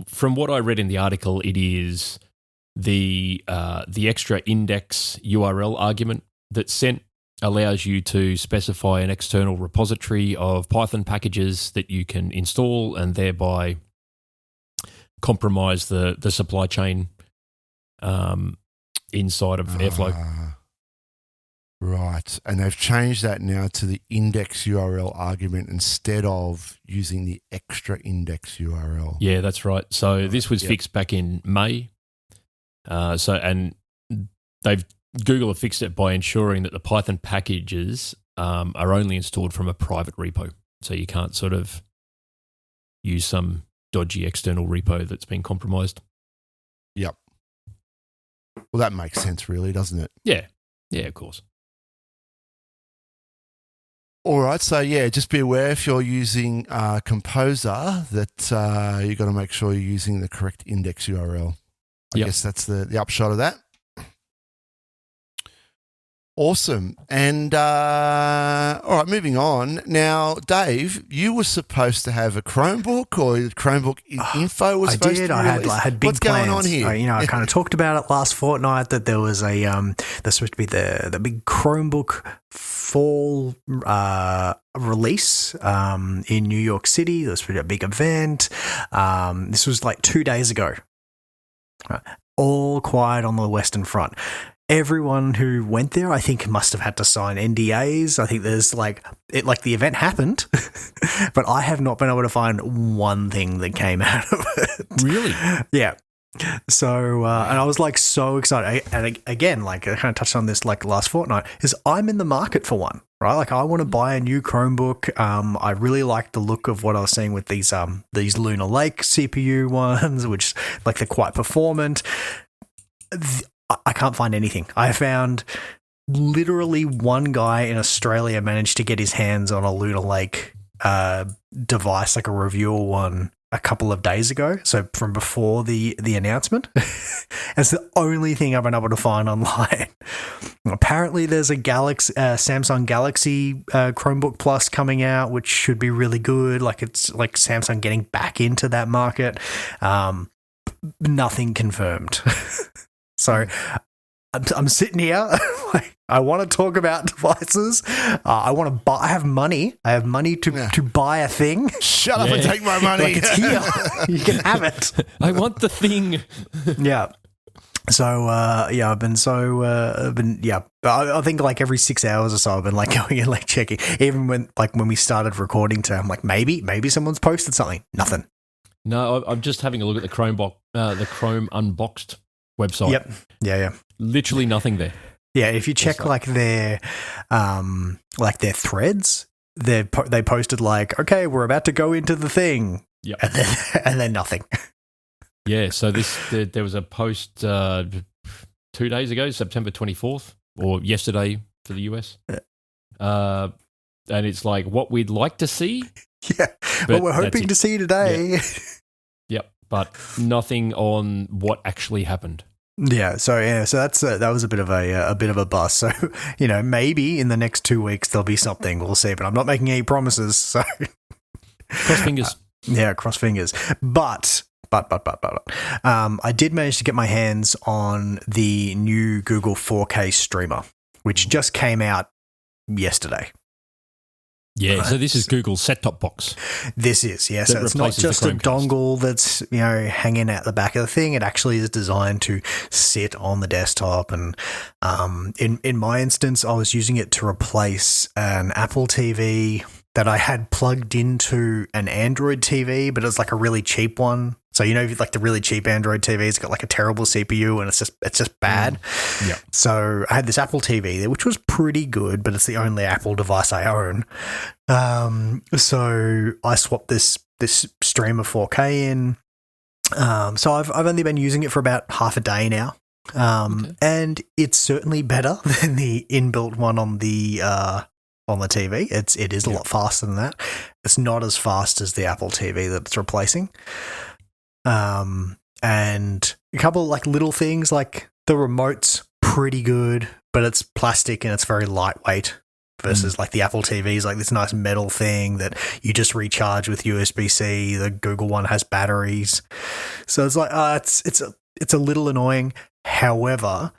from what I read in the article, it is the extra index URL argument that's sent allows you to specify an external repository of Python packages that you can install and thereby compromise the supply chain inside of Airflow. Right. And they've changed that now to the index URL argument instead of using the extra index URL. Yeah, that's right. So this was fixed back in May. Google have fixed it by ensuring that the Python packages are only installed from a private repo. So you can't sort of use some dodgy external repo that's been compromised. Yep. Well, that makes sense, really, doesn't it? Yeah. Yeah, of course. All right, so just be aware if you're using Composer that you've got to make sure you're using the correct index URL. I guess that's the upshot of that. Awesome. And all right, moving on. Now, Dave, you were supposed to have a Chromebook, or Chromebook info was supposed to be released. I had big What's plans. going on here? I kind of talked about it last fortnight that there was there's supposed to be the big Chromebook fall release in New York City. There was supposed to be a big event. This was like 2 days ago. All quiet on the Western Front. Everyone who went there, I think, must have had to sign NDAs. I think there's the event happened, but I have not been able to find one thing that came out of it. Really? Yeah. So, and I was so excited. And again, I kind of touched on this last fortnight, is I'm in the market for one, right? I want to buy a new Chromebook. I really like the look of what I was seeing with these Lunar Lake CPU ones, which they're quite performant. I can't find anything. I found literally one guy in Australia managed to get his hands on a Lunar Lake device, a reviewer one, a couple of days ago. So from before the announcement. It's the only thing I've been able to find online. Apparently there's a Samsung Galaxy Chromebook Plus coming out, which should be really good. It's Samsung getting back into that market. Nothing confirmed. So I'm sitting here. I want to talk about devices. I want to buy. I have money. I have money to buy a thing. Shut up and take my money. It's here. You can have it. I want the thing. Yeah. So I've been I think every 6 hours or so I've been going and checking. Even when we started recording today, I'm maybe someone's posted something. Nothing. No, I'm just having a look at the the Chrome Unboxed website. Yep. Yeah. Literally nothing there. Yeah, if you check their threads, they posted okay, we're about to go into the thing. Yep. And then nothing. Yeah, so there was a post 2 days ago, September 24th, or yesterday for the US. And it's what we'd like to see. Yeah, what we're hoping to see today. Yeah. Yep, but nothing on what actually happened. Yeah, so that's that was a bit of a bust. So maybe in the next 2 weeks there'll be something. We'll see, but I'm not making any promises. So cross fingers. Cross fingers. But I did manage to get my hands on the new Google 4K streamer, which just came out yesterday. Yeah, so this is Google's set-top box. This is, yeah. So it's not just a dongle that's, hanging out the back of the thing. It actually is designed to sit on the desktop. And in my instance, I was using it to replace an Apple TV that I had plugged into an Android TV, but it's a really cheap one. So, like the really cheap Android TVs, it's got like a terrible CPU and it's just bad. Yeah. So I had this Apple TV there, which was pretty good, but it's the only Apple device I own. So I swapped this stream of 4K in. So I've only been using it for about half a day now. And it's certainly better than the inbuilt one on the TV. It is a lot faster than that. It's not as fast as the Apple TV that it's replacing. And a couple of like little things, like the remote's pretty good, but it's plastic and it's very lightweight versus like the Apple TV is like this nice metal thing that you just recharge with USB-C. The Google one has batteries. So it's like, it's a little annoying. However,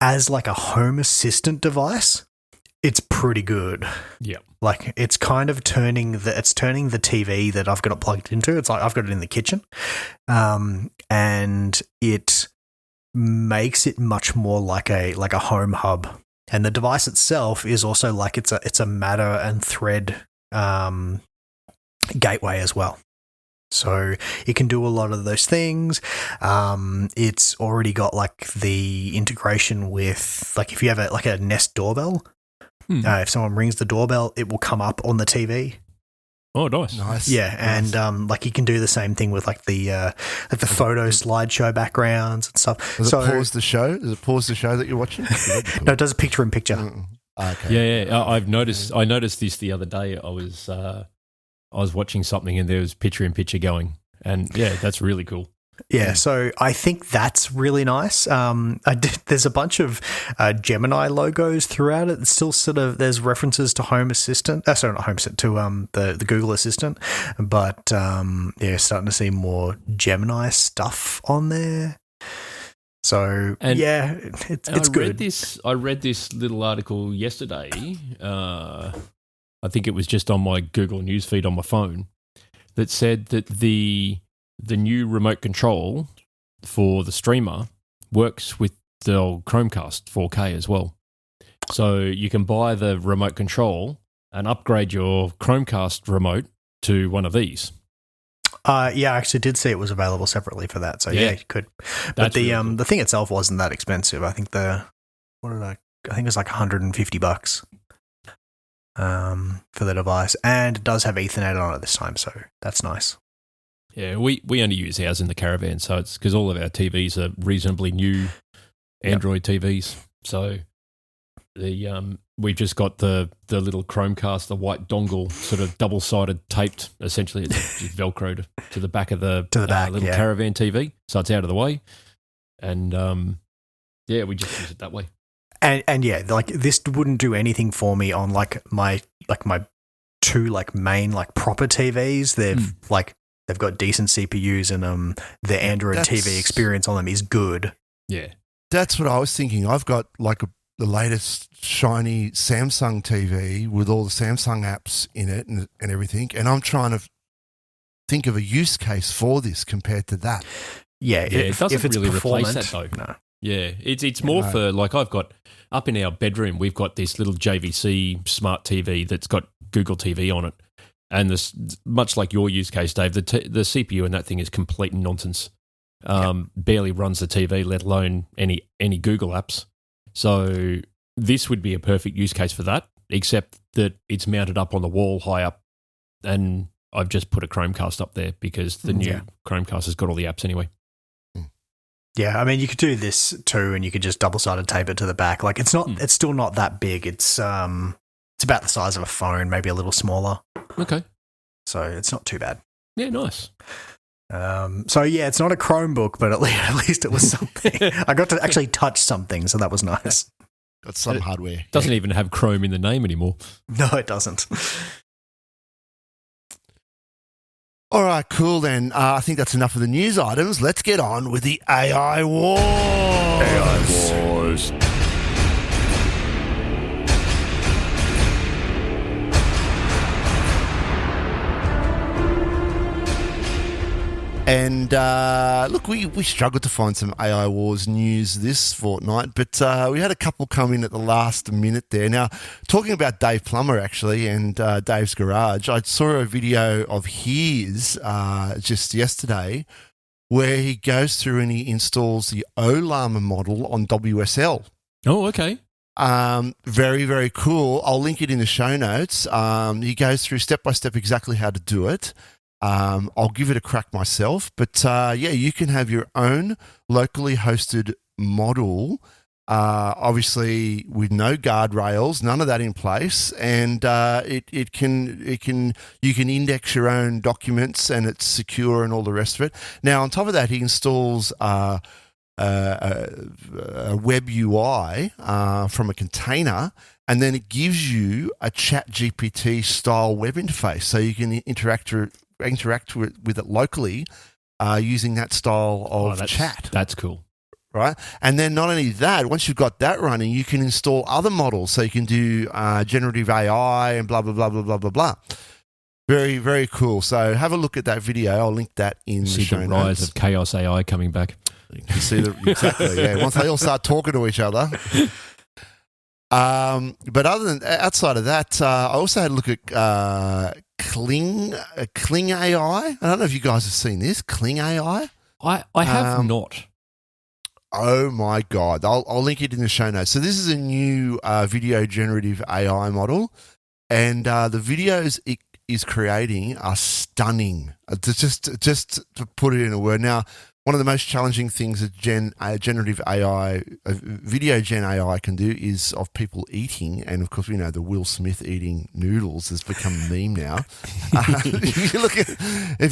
as like a home assistant device, it's pretty good. Yeah. Like it's kind of turning the TV that I've got it plugged into. It's like I've got it in the kitchen. And it makes it much more like a home hub. And the device itself is also like it's a Matter and Thread gateway as well. So it can do a lot of those things. It's already got like the integration with like if you have a Nest doorbell, if someone rings the doorbell, it will come up on the TV. Oh, nice. Yeah, and like you can do the same thing with like the photo slideshow backgrounds and stuff. Does it pause the show? Does it pause the show that you're watching? No, it does a picture in picture. Okay. Yeah. I noticed this the other day. I was watching something and there was picture in picture going, and yeah, that's really cool. Yeah, so I think that's really nice. There's a bunch of Gemini logos throughout it. It's still sort of there's references to Home Assistant. Sorry, not Home Assistant, to the Google Assistant. But starting to see more Gemini stuff on there. So it's good. I read this little article yesterday. I think it was just on my Google News feed on my phone that said that the new remote control for the streamer works with the old Chromecast 4K as well. So you can buy the remote control and upgrade your Chromecast remote to one of these. I actually did see it was available separately for that. So yeah you could. But the really cool. The thing itself wasn't that expensive. I think I think it was like $150 for the device, and it does have Ethernet on it this time, so that's nice. Yeah, we only use ours in the caravan, so it's because all of our TVs are reasonably new Android TVs. So we've just got the little Chromecast, the white dongle, sort of double-sided taped. Essentially, it's just Velcroed to the back of the little caravan TV, so it's out of the way. And we just use it that way. And yeah, like this wouldn't do anything for me on like my two like main like proper TVs. They've got decent CPUs and the Android TV experience on them is good. Yeah. That's what I was thinking. I've got like the latest shiny Samsung TV with all the Samsung apps in it and everything, and I'm trying to think of a use case for this compared to that. Yeah, it doesn't really replace that though. No. Yeah, it's more for like I've got up in our bedroom, we've got this little JVC smart TV that's got Google TV on it. And this, much like your use case, Dave, the CPU in that thing is complete nonsense. Barely runs the TV, let alone any Google apps. So this would be a perfect use case for that, except that it's mounted up on the wall high up, and I've just put a Chromecast up there because the new Chromecast has got all the apps anyway. Yeah, I mean, you could do this too, and you could just double-sided tape it to the back. Like it's still not that big. It's about the size of a phone, maybe a little smaller. Okay. So it's not too bad. Yeah, nice. So yeah, it's not a Chromebook, but at least it was something. I got to actually touch something, so that was nice. Got some hardware. Doesn't even have Chrome in the name anymore. No, it doesn't. All right, cool then. I think that's enough of the news items. Let's get on with the AI Wars. AI Wars. And look, we struggled to find some AI Wars news this fortnight, but we had a couple come in at the last minute there. Now, talking about Dave Plummer, actually, and Dave's Garage, I saw a video of his just yesterday where he goes through and he installs the OLLama model on WSL. Oh, okay. Very, very cool. I'll link it in the show notes. He goes through step by step exactly how to do it. I'll give it a crack myself. But you can have your own locally hosted model, obviously with no guardrails, none of that in place, and you can index your own documents and it's secure and all the rest of it. Now, on top of that, he installs a web UI from a container, and then it gives you a ChatGPT style web interface, so you can interact with it locally using that style of chat. That's cool. Right. And then not only that, once you've got that running, you can install other models. So you can do generative AI and blah, blah, blah, blah, blah, blah, blah. Very, very cool. So have a look at that video. I'll link that in the show notes. See the rise of chaos AI coming back. You can see exactly, yeah. Once they all start talking to each other. But outside of that, I also had a look at Kling AI. I don't know if you guys have seen this, Kling AI. I have not. Oh my God. I'll link it in the show notes. So this is a new video generative AI model, and the videos it is creating are stunning. Just to put it in a word. Now, one of the most challenging things that generative AI, video gen AI can do is of people eating, and of course we know the Will Smith eating noodles has become a meme now. If you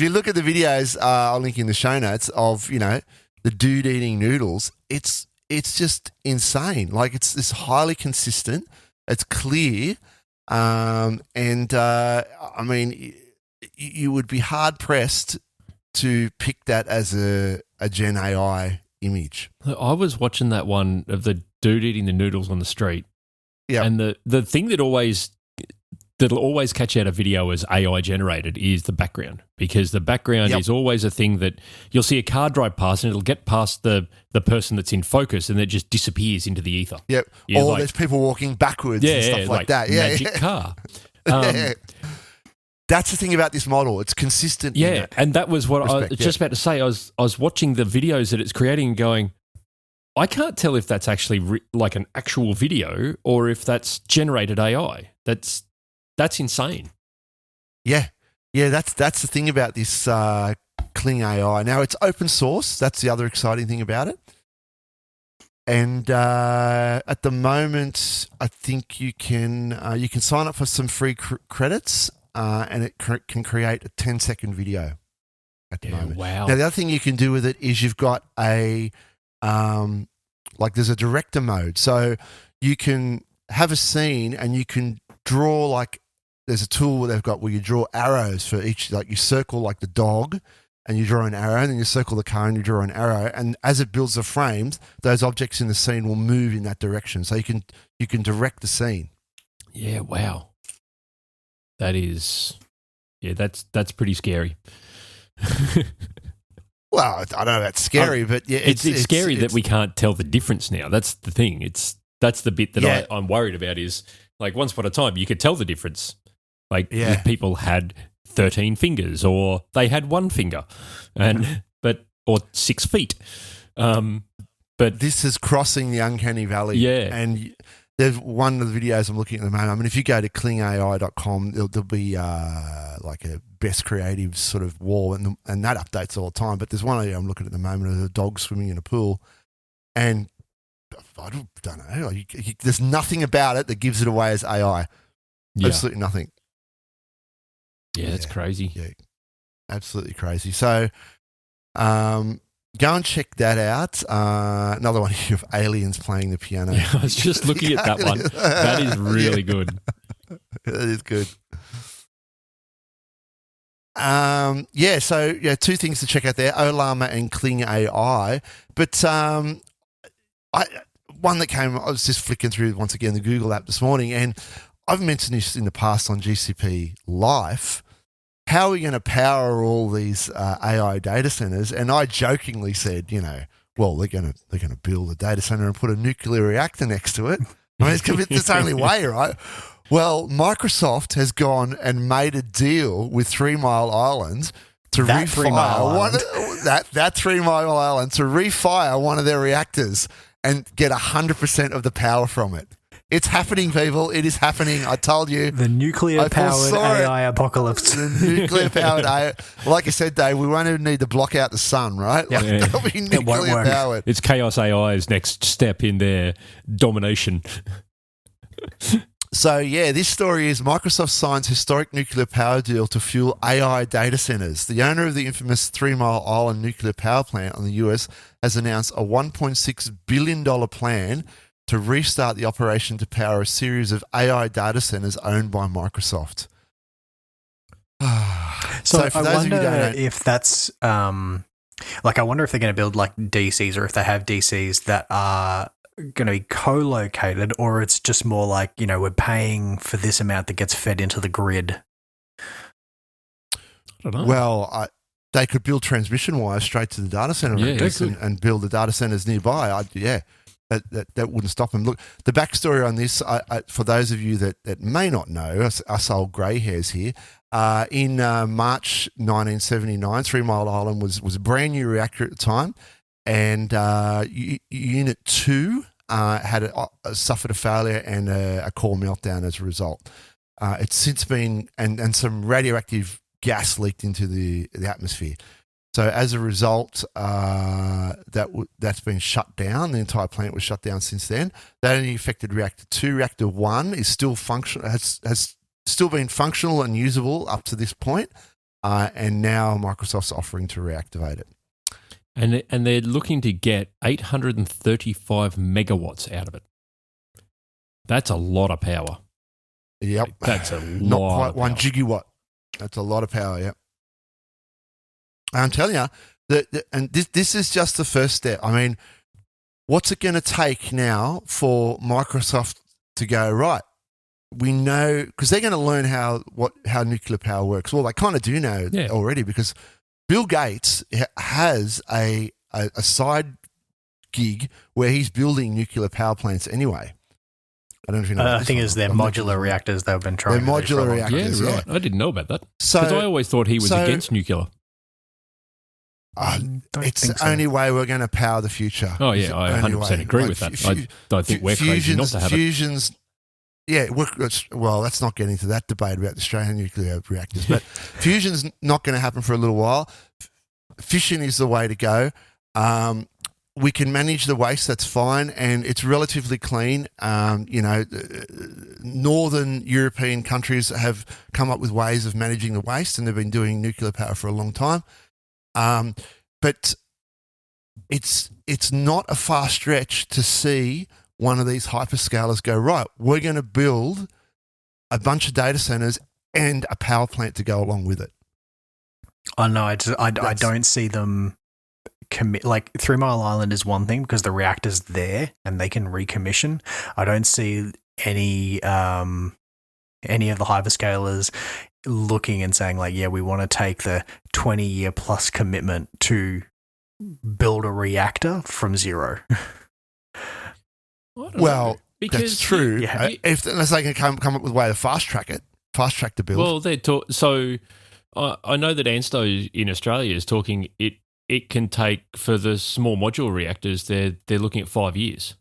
look at the videos, I'll link in the show notes of the dude eating noodles, it's just insane. Like it's highly consistent, it's clear, and I mean, you would be hard pressed to pick that as a Gen AI image. I was watching that one of the dude eating the noodles on the street, and the thing that'll always catch out a video as AI generated is the background, because the background is always a thing that you'll see a car drive past and it'll get past the person that's in focus and it just disappears into the ether. Yep. Or there's people walking backwards and stuff like that. Yeah, magic car. That's the thing about this model. It's consistent. Yeah, and that was what I was just about to say. I was watching the videos that it's creating and going, I can't tell if that's actually like an actual video or if that's generated AI. That's insane. Yeah. That's the thing about this Kling AI. Now it's open source. That's the other exciting thing about it. And at the moment, I think you can sign up for some free credits, and it can create a 10-second video at the moment. Wow. Now the other thing you can do with it is you've got there's a director mode, so you can have a scene and you can draw there's a tool where you draw arrows for each, you circle the dog and you draw an arrow, and then you circle the car and you draw an arrow, and as it builds the frames, those objects in the scene will move in that direction. So you can direct the scene. Yeah, wow. That's pretty scary. Well, I don't know about scary, but yeah, it's scary that we can't tell the difference now. That's the thing. That's the bit that I'm worried about is, once upon a time you could tell the difference. If people had 13 fingers or they had one finger, or 6 feet. But this is crossing the uncanny valley. Yeah. And there's one of the videos I'm looking at the moment. I mean, if you go to klingai.com, there'll be a best creative sort of wall, and that updates all the time. But there's one I'm looking at the moment of a dog swimming in a pool, and I don't know. There's nothing about it that gives it away as AI. Yeah. Absolutely nothing. Yeah, that's crazy. Yeah, absolutely crazy. So go and check that out. Another one of aliens playing the piano. Yeah, I was just looking at that one. That is really good. That is good. So two things to check out there, OLLama and Kling AI. But one that came, I was just flicking through once again the Google app this morning, and I've mentioned this in the past on GCP Life. How are we going to power all these AI data centers? And I jokingly said, well, they're going to build a data center and put a nuclear reactor next to it. I mean, it's the only way, right? Well, Microsoft has gone and made a deal with 3 Mile Island to That 3 Mile refire that 3 Mile Island to refire one of their reactors and get 100% of the power from it. It's happening, people. It is happening. I told you. The nuclear-powered AI apocalypse. The nuclear-powered AI. Like I said, Dave, we won't even need to block out the sun, right? Yeah. Like, it'll be nuclear-powered. It's Chaos AI's next step in their domination. So, yeah, this story is Microsoft signs historic nuclear power deal to fuel AI data centers. The owner of the infamous 3 Mile Island nuclear power plant on the US has announced a $1.6 billion plan to restart the operation to power a series of AI data centers owned by Microsoft. So for those of you who don't know, if that's I wonder if they're going to build like DCs, or if they have DCs that are going to be co-located, or it's just more like, we're paying for this amount that gets fed into the grid. I don't know. Well, they could build transmission wires straight to the data center and build the data centers nearby. That wouldn't stop them. Look, the backstory on this, for those of you that may not know, us old grey hairs here, in March 1979, 3 Mile Island was a brand new reactor at the time, and Unit 2 had suffered a failure and a core meltdown as a result. It's since been, and some radioactive gas leaked into the atmosphere. So as a result, that's been shut down. The entire plant was shut down since then. That only affected Reactor 2. Reactor 1 is still has still been functional and usable up to this point, and now Microsoft's offering to reactivate it. And they're looking to get 835 megawatts out of it. That's a lot of power. Yep. That's a lot. Not quite 1 gigawatt. That's a lot of power, yep. I'm telling you, and this is just the first step. I mean, what's it going to take now for Microsoft to go, right, we know, because they're going to learn how nuclear power works. Well, they kind of do know already, because Bill Gates has a side gig where he's building nuclear power plants anyway. I don't know if you know. I think it's their modular reactors they've been trying. Their modular reactors, yeah, right. I didn't know about that, because I always thought he was against nuclear. It's the only way we're going to power the future. Oh, yeah, I 100% agree with that. I don't think we're crazy not to have fusions, it. Yeah, well, let's not get into that debate about the Australian nuclear reactors, but fusion's not going to happen for a little while. Fission is the way to go. We can manage the waste, that's fine, and it's relatively clean. Northern European countries have come up with ways of managing the waste, and they've been doing nuclear power for a long time. But it's not a far stretch to see one of these hyperscalers go, right, we're going to build a bunch of data centers and a power plant to go along with it. I know. I don't see them commit. Like 3 Mile Island is one thing because the reactor's there and they can recommission. I don't see any of the hyperscalers looking and saying like, yeah, we want to take the 20-year plus commitment to build a reactor from zero. Well, that's true. Yeah. Unless they can come up with a way to fast track the build. Well, so I know that ANSTO in Australia is talking. It can take, for the small modular reactors, they're looking at 5 years.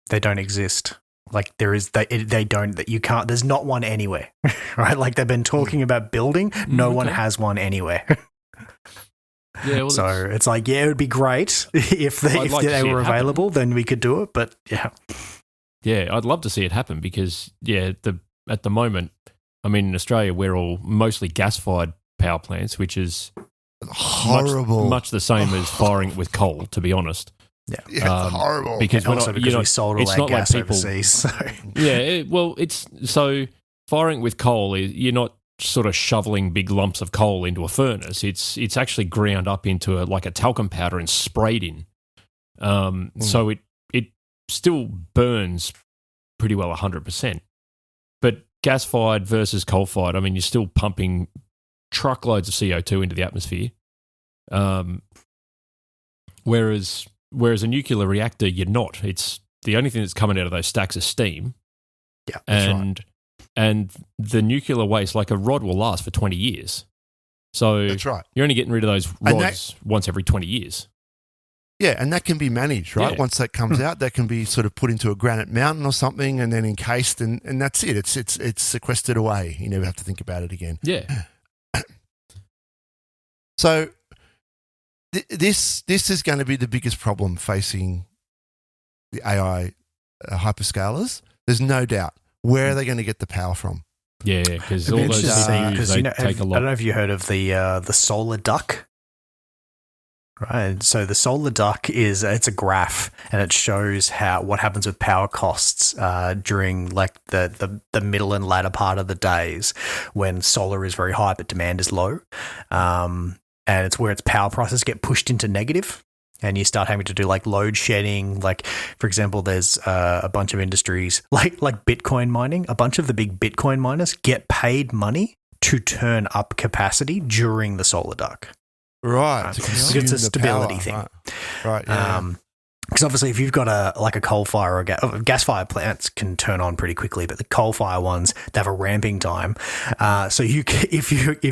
They don't exist. Like they don't, that you can't, there's not one anywhere, right? Like they've been talking about building, no one has one anywhere. Yeah, well, so it's like, yeah, it would be great if they were available, then we could do it. But yeah. Yeah, I'd love to see it happen because, at the moment, I mean, in Australia, we're all mostly gas-fired power plants, which is horrible. Much the same as firing it with coal, to be honest. Yeah, it's horrible. Because we sold all that gas overseas. So. Yeah, it's so firing with coal, you're not sort of shoveling big lumps of coal into a furnace. It's actually ground up into like a talcum powder and sprayed in. So it still burns pretty well 100%. But gas-fired versus coal-fired, I mean, you're still pumping truckloads of CO2 into the atmosphere. Whereas a nuclear reactor, you're not. It's the only thing that's coming out of those stacks is steam. Yeah, that's right. And the nuclear waste, like a rod will last for 20 years. So That's right. you're only getting rid of those And rods once every 20 years. Yeah, and that can be managed, right? Yeah. Once that comes out, that can be sort of put into a granite mountain or something and then encased, and that's it. It's sequestered away. You never have to think about it again. Yeah. So this is going to be the biggest problem facing the AI hyperscalers. There's no doubt. Where are they going to get the power from? Yeah, because It'd all be those interesting, CPUs, they take a I lot. don't know if you heard of the solar duck. Right. So the solar duck it's a graph, and it shows what happens with power costs during like the middle and latter part of the days when solar is very high but demand is low. And it's where its power prices get pushed into negative, and you start having to do like load shedding. Like, for example, there's a bunch of industries like Bitcoin mining. A bunch of the big Bitcoin miners get paid money to turn up capacity during the solar duck. Right. Because it's a stability thing. Right. Yeah. Because obviously, if you've got a coal fire or gas fire plants can turn on pretty quickly, but the coal fire ones, they have a ramping time. So if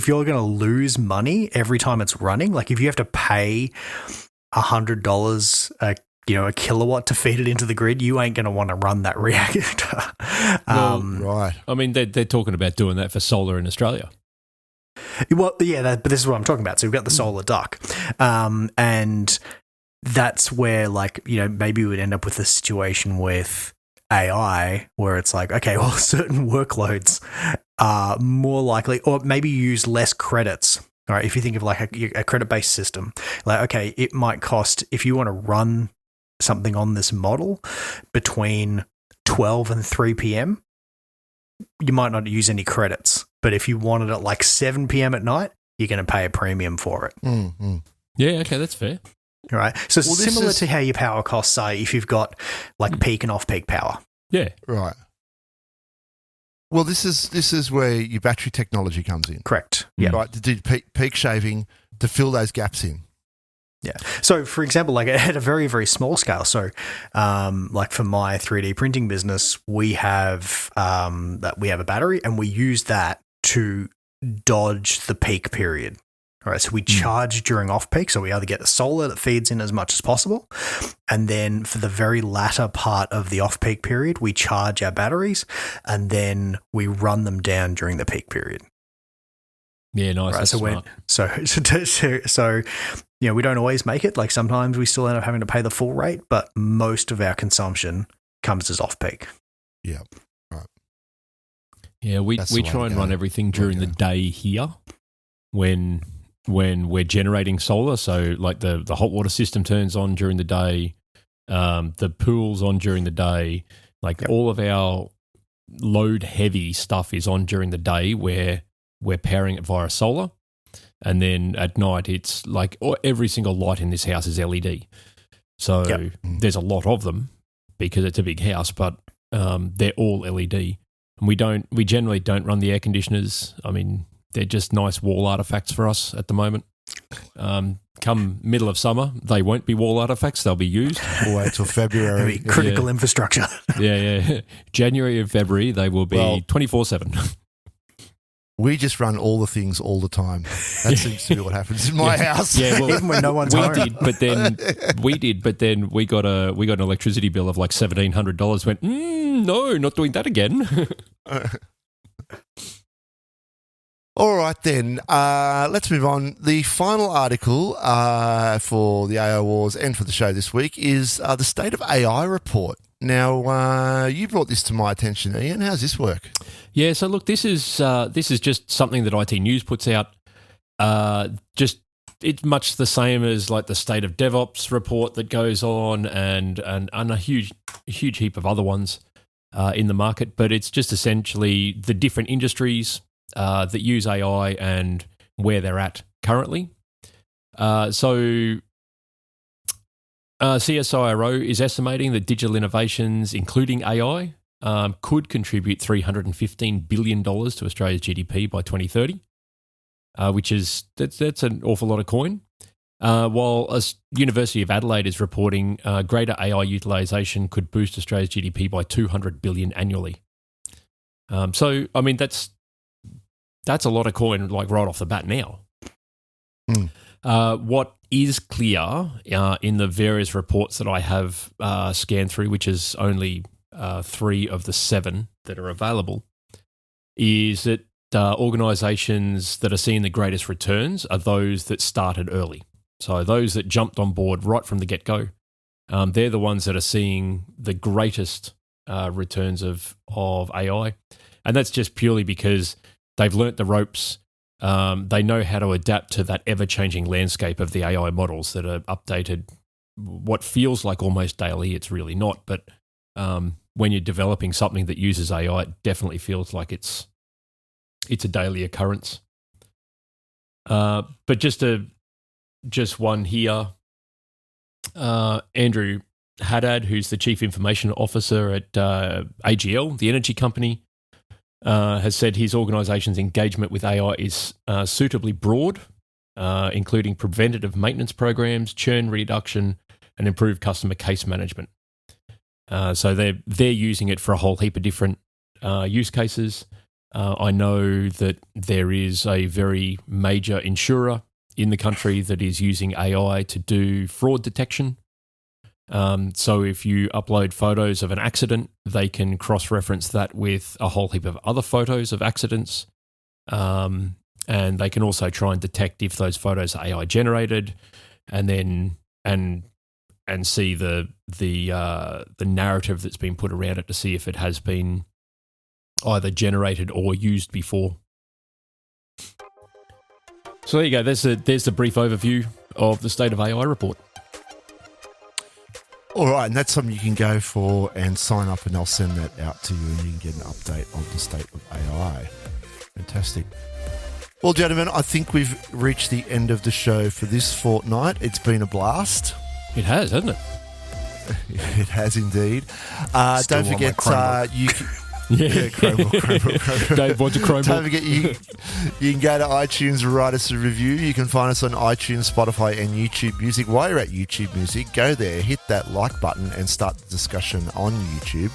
you're going to lose money every time it's running, like if you have to pay $100 a kilowatt to feed it into the grid, you ain't going to want to run that reactor. Right. I mean, they're talking about doing that for solar in Australia. Well, yeah, but this is what I'm talking about. So we've got the solar duck, and that's where, like, maybe we would end up with a situation with AI where it's like, okay, well, certain workloads are more likely, or maybe use less credits. All right, if you think of like a credit-based system, like, okay, it might cost, if you want to run something on this model between 12 and 3 p.m., you might not use any credits. But if you wanted it like 7 p.m. at night, you're going to pay a premium for it. Mm-hmm. Yeah, okay, that's fair. Right. So similar to how your power costs are if you've got like peak and off-peak power. Yeah. Right. Well, this is where your battery technology comes in. Correct. Yeah. Right, to do peak shaving to fill those gaps in. Yeah. So, for example, like at a very, very small scale. So, like for my 3D printing business, we have a battery, and we use that to dodge the peak period. All right. So we charge during off peak. So we either get the solar that feeds in as much as possible, and then for the very latter part of the off peak period, we charge our batteries, and then we run them down during the peak period. Yeah, nice. Right, That's smart. So, we don't always make it. Like sometimes we still end up having to pay the full rate, but most of our consumption comes as off peak. Yeah, right. Yeah, we try and run everything during the day here when we're generating solar. So like the hot water system turns on during the day, the pool's on during the day. Like all of our load heavy stuff is on during the day where we're powering it via solar. And then at night, it's like every single light in this house is LED. So there's a lot of them because it's a big house, but they're all LED. And we generally don't run the air conditioners. I mean, they're just nice wall artifacts for us at the moment. Come middle of summer, they won't be wall artifacts. They'll be used. We'll wait till February. Critical infrastructure. Yeah. January and February, they will be 24/7. We just run all the things all the time. That seems to be what happens in my house. Yeah, well, even when no one's home. We did, but then we got an electricity bill of like $1,700. Went, no, not doing that again. All right, then. Let's move on. The final article for the AI Wars and for the show this week is the State of AI report. Now, you brought this to my attention, Ian. How's this work? Yeah, so look, this is just something that IT News puts out. It's much the same as like the State of DevOps report that goes on and a huge heap of other ones in the market. But it's just essentially the different industries that use AI and where they're at currently. CSIRO is estimating that digital innovations, including AI, could contribute $315 billion to Australia's GDP by 2030, which is that's an awful lot of coin. While University of Adelaide is reporting greater AI utilisation could boost Australia's GDP by $200 billion annually. So I mean that's a lot of coin like right off the bat now. What is clear in the various reports that I have scanned through, which is only 3 of the 7 that are available, is that organisations that are seeing the greatest returns are those that started early. So those that jumped on board right from the get-go, they're the ones that are seeing the greatest returns of AI. And that's just purely because they've learnt the ropes. They know how to adapt to that ever-changing landscape of the AI models that are updated what feels like almost daily. It's really not. But when you're developing something that uses AI, it definitely feels like it's a daily occurrence. But just one here. Andrew Haddad, who's the Chief Information Officer at AGL, the energy company, has said his organisation's engagement with AI is suitably broad, including preventative maintenance programs, churn reduction, and improved customer case management. So they're using it for a whole heap of different use cases. I know that there is a very major insurer in the country that is using AI to do fraud detection. So if you upload photos of an accident, they can cross-reference that with a whole heap of other photos of accidents. And they can also try and detect if those photos are AI generated, and then and see the narrative that's been put around it to see if it has been either generated or used before. So there you go. There's the brief overview of the State of AI report. All right, and that's something you can go for and sign up, and I'll send that out to you, and you can get an update on the state of AI. Fantastic. Well, gentlemen, I think we've reached the end of the show for this fortnight. It's been a blast. It has, hasn't it? It has indeed. Don't forget, you can... Yeah, Chromebook. Dave wants a Chromebook. Don't forget, you can go to iTunes and write us a review. You can find us on iTunes, Spotify, and YouTube Music. While you're at YouTube Music, go there, hit that like button, and start the discussion on YouTube.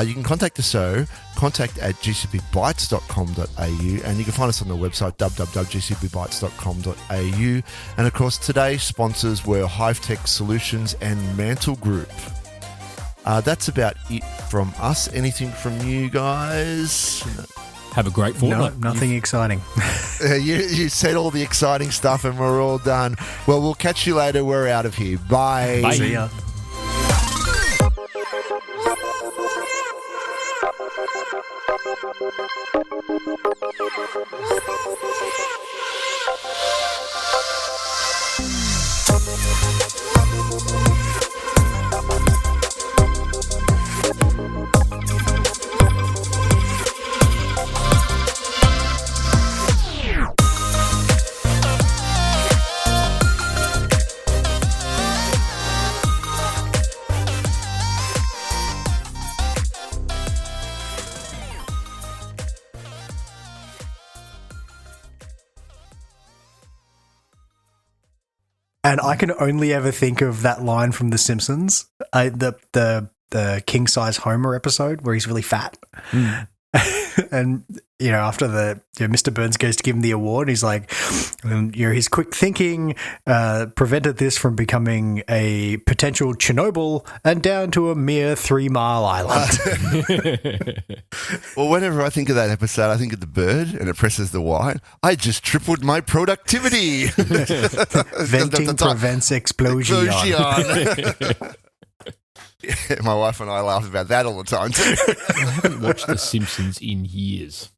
You can contact the show, contact@gcpbytes.com.au, and you can find us on the website, www.gcpbytes.com.au. And, of course, today's sponsors were Hive-Tech Solutions and Mantle Group. That's about it from us. Anything from you guys? Have a great fortnight. No, nothing exciting. You said all the exciting stuff and we're all done. Well, we'll catch you later. We're out of here. Bye. Bye. See ya. And I can only ever think of that line from The Simpsons, the king size Homer episode where he's really fat, and after Mr. Burns goes to give him the award, he's like, his quick thinking prevented this from becoming a potential Chernobyl and down to a mere 3 Mile Island. Well, whenever I think of that episode, I think of the bird and it presses the Y. I just tripled my productivity. Venting prevents explosion. Yeah, my wife and I laugh about that all the time too. I haven't watched The Simpsons in years.